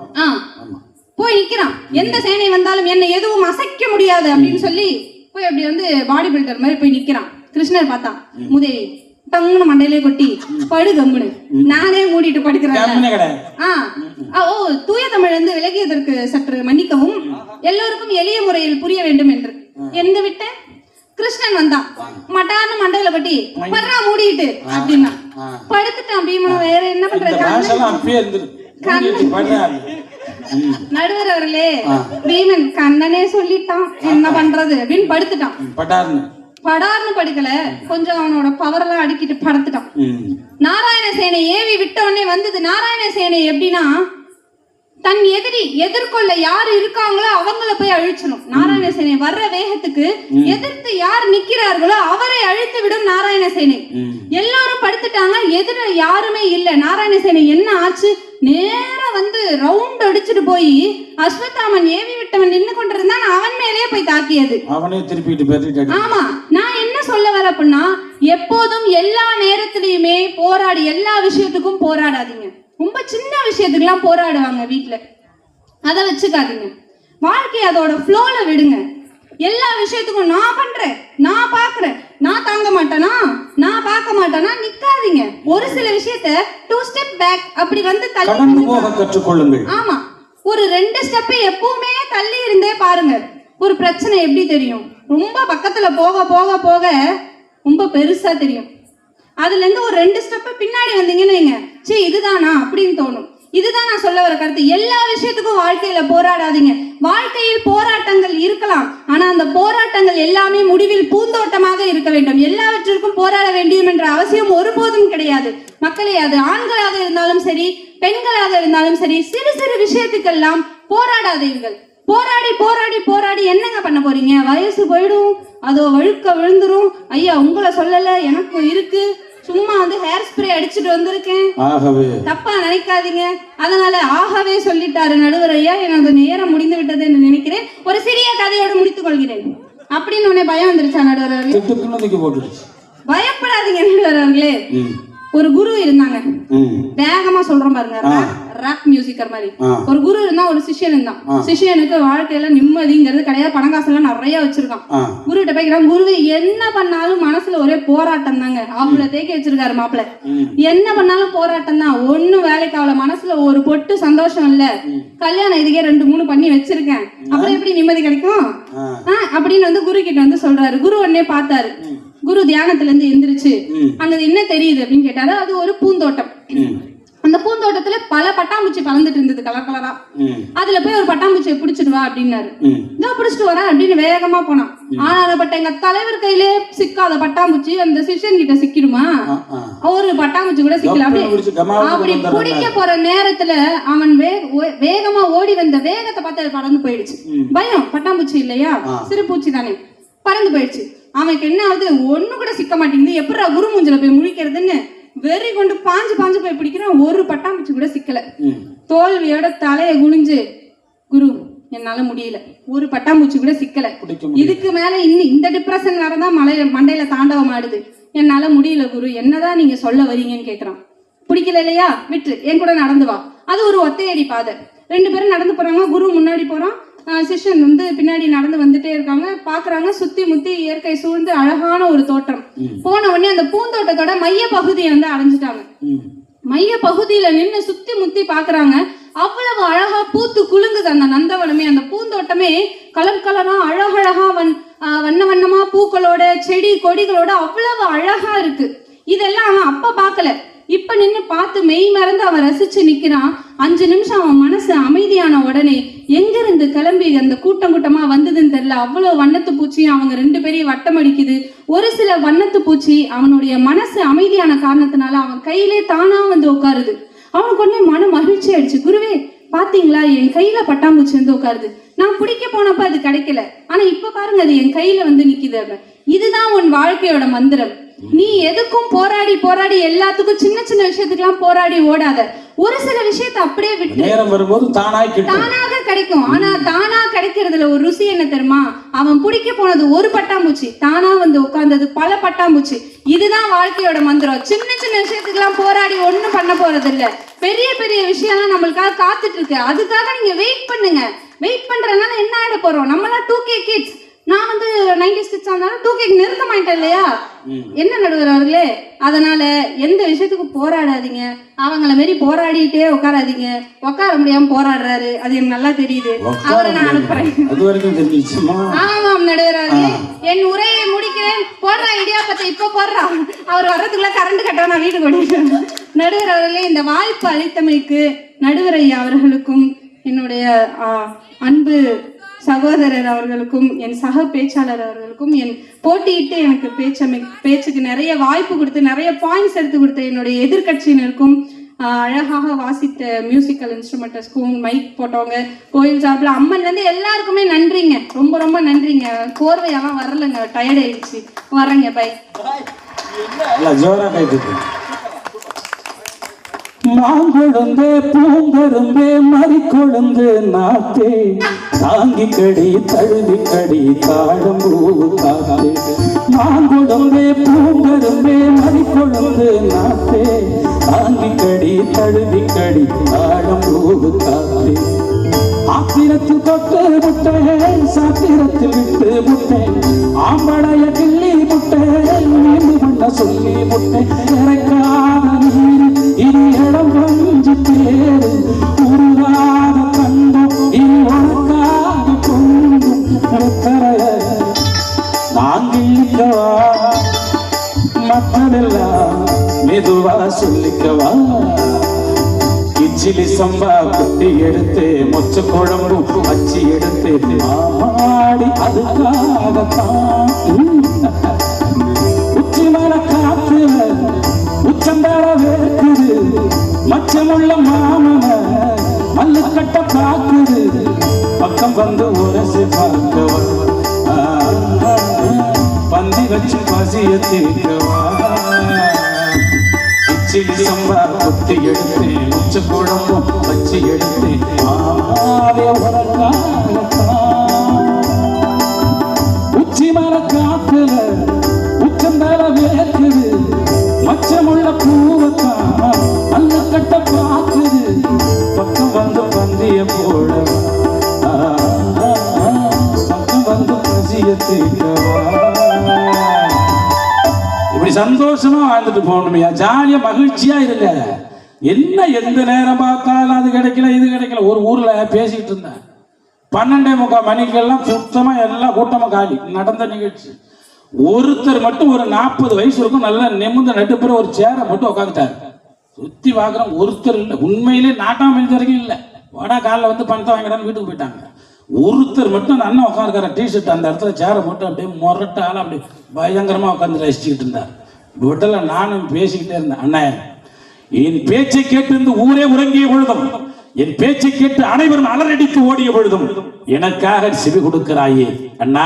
[SPEAKER 1] போய் நிக்கிறான், எந்த சேனை வந்தாலும் என்ன எதுவும் அசைக்க முடியாது அப்படின்னு சொல்லி போய் அப்படி வந்து பாடி பில்டர் மாதிரி போய் நிக்கிறான். கிருஷ்ணர் பார்த்தான், முதேவி தங்குன மண்டையிலே கொட்டி படு கம்முனு, நானே மூடிட்டு படுக்கிறேன். ஓ தூய தமிழ் வந்து விலகியதற்கு சற்று மன்னிக்கவும், எல்லோருக்கும் எளிய முறையில் புரிய வேண்டும் என்று எந்த விட்ட கிருஷ்ணன் வந்தான், மட்டான்னு மண்டையில கொட்டி படுறா மூடிட்டு அப்படின்னா படுத்துட்டான். பீமன் வேற என்ன பண்றது? நடுவர் அவர்களே, பீமன் கண்ணனே சொல்லிட்டான், என்ன பண்றது அப்படின்னு படுத்துட்டான். படார்னு படுக்கல, கொஞ்சம் அவனோட பவர் எல்லாம் அடிக்கிட்டு படுத்துட்டான். நாராயண சேனை ஏவி விட்ட உடனே வந்தது. நாராயண சேனை எப்படின்னா, தன் எதிர்கொள்ள யாரு இருக்காங்களோ அவங்கள போய் அழிச்சணும். நாராயண சேனை வர்ற வேகத்துக்கு எதிர்த்து யார் நிக்கிறார்களோ அவரை அழித்து விடும் நாராயண சேனை. எல்லாரும் படுத்துட்டாங்க, எதிர யாருமே இல்ல. நாராயண சேனை என்ன ஆச்சு? நேரா வந்து ரவுண்ட் அடிச்சுட்டு போய் அஸ்வத்தாமன் ஏவி விட்டவன் நின்று கொண்டிருந்தான், அவன் மேலே போய் தாக்கியது. அவனே திருப்பிட்டு. ஆமா, நான் என்ன சொல்ல வர அப்படின்னா, எப்போதும் எல்லா நேரத்திலயுமே போராடி, எல்லா விஷயத்துக்கும் போராடாதீங்க. ரொம்ப சின்ன விஷயத்துக்குலாம் போராடுவாங்க வீட்டுல, அதை வச்சுக்காதீங்க. வாழ்க்கை அதோட ஃப்ளோல விடுங்க. எல்லா விஷயத்துக்கும் நான் பண்றேன், நான் பாக்குறேன், நான் தாங்க மாட்டேனா, நான் பார்க்க மாட்டேனா நிக்காதீங்க. ஒரு சில விஷயத்த 2 ஸ்டெப் பேக் அப்படி வந்து தள்ளி போக கற்றுக்கொள்ளுங்கள். ஆமா, ஒரு 2 ஸ்டெப் எப்பவுமே தள்ளி இருந்தே பாருங்க. ஒரு பிரச்சனை எப்படி தெரியும்? ரொம்ப பக்கத்துல போக போக போக ரொம்ப பெருசா தெரியும். அதுல இருந்து ஒரு 2 ஸ்டெப் பின்னாடி வந்தீங்கன்னு வைங்க, சீ இதுதானா அப்படின்னு தோணும். இதுதான் நான் சொல்ல வர கருத்து. எல்லா விஷயத்துக்கும் வாழ்க்கையில போராடாதீங்க. வாழ்க்கையில் போராட்டங்கள் இருக்கலாம், ஆனா அந்த போராட்டங்கள் எல்லாமே முடிவில் பூந்தோட்டமாக இருக்க வேண்டும். எல்லாவற்றிற்கும் போராட வேண்டும் என்ற அவசியம் ஒருபோதும் கிடையாது. மக்களே, அது ஆண்களாக இருந்தாலும் சரி, பெண்களாக இருந்தாலும் சரி, சிறு சிறு விஷயத்துக்கெல்லாம் போராடாதீர்கள். போராடி போராடி போராடி என்னங்க பண்ண போறீங்க? வயசு போயிடும், அதோ வழுக்க விழுந்துரும். ஐயா உங்களை சொல்லல, எனக்கும் இருக்கு, சும்மா வந்து ஹேர் ஸ்ப்ரே அடிச்சுட்டு வந்திருக்கேன், தப்பா நினைக்காதீங்க. அதனால ஆகவே சொல்லிட்டாரு நடுவர் ஐயா. எனது நேரம் முடிந்து விட்டது என்று நினைக்கிறேன்.
[SPEAKER 2] ஒரு சிறிய கதையோடு முடித்துக் கொள்கிறேன் அப்படின்னு உடனே பயம் வந்துருச்சா நடுவர் அவர்களே? பயப்படாதீங்க நடுவர் அவர்களே. ஒரு குரு இருந்தாங்க, வேகமா சொல்றோம் பாருங்க, ராப் மியூசிக்கர் மாதிரி. ஒரு குரு இருந்தா, ஒரு சிஷ்யன் இருந்தான். சிஷ்யனுக்கு வாழ்க்கையில நிம்மதிங்கிறது கிடையாது, பணம் காசு எல்லாம் நிறைய வச்சிருக்கான். குரு கிட்ட போய்க்கிறான், குருவே என்ன பண்ணாலும் மனசுல ஒரே போராட்டம் தாங்க. அவ்வளவு தேக்கி வச்சிருக்காரு மாப்பிள்ள, என்ன பண்ணாலும் போராட்டம் தான், ஒண்ணும் வேலைக்கு ஆகல, மனசுல ஒரு பொட்டு சந்தோஷம் இல்ல, கல்யாணம் இதுக்கே 2-3 பண்ணி வச்சிருக்கேன், அப்புறம் எப்படி நிம்மதி கிடைக்கும் அப்படின்னு வந்து குரு கிட்ட வந்து சொல்றாரு. குரு உடனே பார்த்தாரு. குரு தியானத்துல இருந்து எந்திரிச்சு அங்க என்ன தெரியுது அப்படின்னு கேட்டாரு. அது ஒரு பூந்தோட்டம். அந்த பூந்தோட்டத்துல பல பட்டாம்பூச்சி பறந்துட்டு இருந்தது, கலர் கலரா. அதுல போய் ஒரு பட்டாம்பூச்சியை பிடிச்சிட்டு வா அப்படின்னாரு. நான் பிடிச்சிட்டு வரேன் அப்படின்னு வேகமா போனான். ஆனா பட் எங்க தலைவர் கையிலே சிக்காத பட்டாம்பூச்சி அந்த சிஷ்யன் கிட்ட சிக்கிடுமா? ஒரு பட்டாம்பூச்சி கூட சிக்கல. அப்படி பிடிக்க போற நேரத்துல அவன் வேகமா ஓடி வந்த வேகத்தை பார்த்து அது பறந்து போயிடுச்சு. பயம், பட்டாம்பூச்சி இல்லையா, சிறு பூச்சி தானே, பறந்து போயிடுச்சு. அவனுக்கு என்ன ஆகுது, ஒண்ணு கூட சிக்க மாட்டேங்குது. எப்படா குரு மூஞ்சில போய் முழிக்கிறதுன்னு வெறி கொண்டு பாஞ்சு போய் பிடிக்கிறான். ஒரு பட்டாம்பூச்சி கூட சிக்கல. தோல்வியோட தலையை குனிஞ்சு, குரு என்னால முடியல, ஒரு பட்டாம்பூச்சி கூட சிக்கல, இதுக்கு மேல இன்னும் இந்த டிப்ரெஷன் வரதான் மண்டையில தாண்டவம் ஆடுது, என்னால முடியல குரு, என்னதான் நீங்க சொல்ல வரீங்கன்னு கேக்குறான். பிடிக்கல இல்லையா, விட்டு என் கூட நடந்து வா. அது ஒரு ஒத்தையடி பாதை. 2 பேரும் நடந்து போறாங்க. குரு முன்னாடி போறான், சிஷ்யன் வந்து பின்னாடி நடந்து வந்துட்டே இருக்காங்க. பாக்குறாங்க, சுத்தி முத்தி இயற்கை சூழ்ந்து அழகான ஒரு தோட்டம். போன உடனே அந்த பூந்தோட்டத்தோட மைய பகுதியை வந்து அடைஞ்சிட்டாங்க. மைய பகுதியில நின்று சுத்தி முத்தி பாக்குறாங்க. அவ்வளவு அழகா பூத்து குலுங்குது அந்த நந்தவனமே, அந்த பூந்தோட்டமே கலர் கலரா அழகழகா வண்ண வண்ணமா பூக்களோட செடி கொடிகளோட அவ்வளவு அழகா இருக்கு. இதெல்லாம் அவன் அப்ப பாக்கல, இப்ப நின்னு பார்த்து மெய் மறந்து அவன் ரசிச்சு நிக்கிறான். 5 நிமிஷம் அவன் மனசு அமைதியான உடனே எங்க இருந்து கிளம்பி அந்த கூட்டம் கூட்டமா வந்ததுன்னு தெரியல, அவ்வளவு வண்ணத்து பூச்சியும் அவங்க 2 பேரையும் வட்டம் அடிக்குது. ஒரு சில வண்ணத்து பூச்சி அவனுடைய மனசு அமைதியான காரணத்தினால அவன் கையிலே தானா வந்து உட்காருது. அவனுக்கு உடனே மன மகிழ்ச்சி ஆயிடுச்சு. குருவே பாத்தீங்களா, என் கையில பட்டாம்பூச்சி வந்து உட்காருது, நான் பிடிக்க போனப்ப அது கிடைக்கல, ஆனா இப்ப பாருங்க அது என் கையில வந்து நிக்குது. இதுதான் உன் வாழ்க்கையோட மந்திரம். நீ எதுக்கும் போராடி போராடி எல்லாத்துக்கும் சின்ன சின்ன விஷயத்துக்கெல்லாம் போராடி ஓடாத. ஒரு சில விஷயத்தை அப்படியே விட்டு நேரம் வரும்போது தானாக கிடைக்கும். ஆனா தானா கிடைக்கிறதுல ஒரு ருசி என்ன தெரியுமா? அவன் பிடிக்க போனது ஒரு பட்டாம்பூச்சி, தானா வந்து உட்கார்ந்தது பல பட்டாம்பூச்சி. இதுதான் வாழ்க்கையோட மந்திரம். சின்ன சின்ன விஷயத்துக்கெல்லாம் போராடி ஒண்ணும் பண்ண போறது இல்ல. பெரிய பெரிய விஷயம்லாம் நம்மளுக்காக காத்துட்டு இருக்கு. அதுக்காக நீங்க வெயிட் பண்ணுங்க. வெயிட் பண்றதுனால என்ன ஆயிட போறோம்? நம்மளாம் 2K கிட்ஸ். நான் வந்து 90s கிட்ஸ் ஆனாலும் 2K நிறுத்த மாட்டேன் இல்லையா? என்ன நடுவர் அவர்களே, அதனால எந்த விஷயத்துக்கும் போராடாதீங்க. அவங்கள மாரி போராடிட்டே உட்காராதீங்க. உட்கார முடியாம போராடுறாரு, அது எனக்கு நல்லா தெரியுது. அவரை நான் அனுப்புறேன். ஆமாம் நடுவர் அவர்களே, என் உரையை முடிக்கிறேன். போடுறா இடியாப்பத்தை இப்ப போடுறா, அவர் வர்றதுக்குள்ள கரண்ட் கட்ட நான் வீடு கொண்டிருக்கேன். நடுவர் அவர்களே, இந்த வாய்ப்பு அளித்தமைக்கு நடுவர் ஐயா அவர்களுக்கும் என்னுடைய அன்பு சகோதரர் அவர்களுக்கும் என் சக பேச்சாளர் அவர்களுக்கும் என் போட்டியிட்டு எனக்கு பேச்சுக்கு நிறைய வாய்ப்பு கொடுத்து நிறைய பாயிண்ட்ஸ் எடுத்து கொடுத்த என்னுடைய எதிர்கட்சியினருக்கும் அழகாக வாசித்த மியூசிக்கல் இன்ஸ்ட்ருமெண்டர்ஸ்க்கும் மைக் போட்டவங்க கோயில் சார்பில் அம்மன்லேருந்து எல்லாருக்குமே நன்றிங்க. ரொம்ப ரொம்ப நன்றிங்க. கோர்வையெல்லாம் வரலைங்க, டயர்ட் ஆயிடுச்சு. வரேங்க, பை.
[SPEAKER 1] மாங்கொழுந்தே பூங்கரும்பே மறிக்கொழுந்து நாத்தே தாங்கி கடி தழுவி கடி தாழம்பூ காத்தே. மாங்கொழுந்தே பூங்கரும்பே மறிக்கொழுந்து நாத்தே தாங்கி கடி தழுவி கடி தாழம்பூ காத்தே. ஆத்திரத்தில் தொட்டு முட்டேன், சாத்திரத்தில் விட்டு முட்டேன், ஆம்பளைய கிள்ளி முட்டேன், நீண்டு பண்ண சொல்லி முட்டேன். இறக்காத நீர் இனி இடம் கொஞ்சு பேரு, உருவாத கண்டும் இனி உனக்காக பொங்கும் முத்தரைய நாங்கிக்கவா, மக்களெல்லாம் மெதுவா சொல்லிக்கவா. கிச்சிலி சம்பா குட்டி எடுத்து மொச்ச குழம்பு அச்சி எடுத்து ஆமாடி அதுக்காகத்தான். உச்சி மர காத்துல உச்சந்தார வேர்க்குது, மச்சமுள்ள மாமன மல்லுக்கட்ட பாக்குது, பக்கம் வந்து உரசி பார்க்கவா, பந்தி வச்சு பசிய தீர்க்கவா. கிச்சிலி சம்பா குட்டி எடுத்து உச்ச குழம்பும் வச்சு எடுத்து ஆமாவே உனக்காகத்தான். வந்து பசிய தீர்க்கவா. இப்படி சந்தோஷமா வாழ்ந்துட்டு போகணுமையா, ஜாலியா மகிழ்ச்சியா இருங்க. என்ன எந்த நேரம் பார்த்தாலும் அது கிடைக்கல இது கிடைக்கல. ஒரு ஊர்ல பேசிக்கிட்டு இருந்தேன், 12:45 மணிக்கெல்லாம் சுத்தமா எல்லாம் கூட்டமா காலி. நடந்த நிகழ்ச்சி. ஒருத்தர் மட்டும் ஒரு 40 வயசு இருக்கும், நல்லா நிமிர்ந்து நட்டுப்புற ஒரு சேரை மட்டும் உட்காந்துட்டாரு. சுத்தி பார்க்குறோம், ஒருத்தர் இல்லை. உண்மையிலே நாட்டாம வரைக்கும் இல்லை. வடா காலில் வந்து பணத்தை வாங்கிடான்னு வீட்டுக்கு போயிட்டாங்க. ஒருத்தர் மட்டும் அந்த அண்ணன் உட்காந்துருக்கார டிஷர்ட் அந்த இடத்துல சேரை மட்டும் அப்படியே முரட்டால அப்படி பயங்கரமா உட்காந்து ரசிச்சுக்கிட்டு இருந்தார். விடல, நானும் பேசிக்கிட்டே இருந்தேன். அண்ணா, என் பேச்சை கேட்டு இருந்து ஊரே உறங்கிய பொழுதும், என் பேச்சை கேட்டு அனைவரும் அலறடித்து ஓடிய பொழுதும் எனக்காக செவி கொடுக்கிறாயே அண்ணா,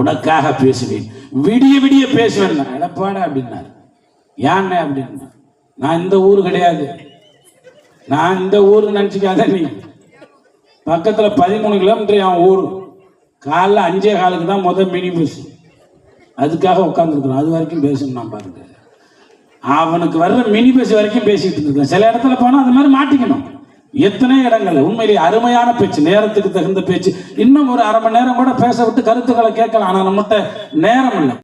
[SPEAKER 1] உனக்காக பேசுவேன், விடிய விடிய பேசுவேன். எடப்பாடா அப்படின்னாரு. ஏன் அப்படின்னா, நான் இந்த ஊர் கிடையாது, நான் இந்த ஊர் நினைச்சுக்காத நீ. பக்கத்துல 13 கிலோமீட்டர் என் ஊர். காலைல 5:15 தான் முதல் மினி பஸ். அதுக்காக உட்காந்துருக்குறோம். அது வரைக்கும் பேசணும். நான் பாருங்க, அவனுக்கு வர்ற மினி பஸ் வரைக்கும் பேசிட்டு இருக்கேன். சில இடத்துல போனா அது மாதிரி மாட்டிக்கணும். எத்தனை இடங்கள் உண்மையிலேயே அருமையான பேச்சு, நேரத்துக்கு தகுந்த பேச்சு. இன்னும் ஒரு 1/2 மணி நேரம் கூட பேச விட்டு கருத்துக்களை கேட்கலாம். ஆனா நம்மகிட்ட நேரம் இல்லை.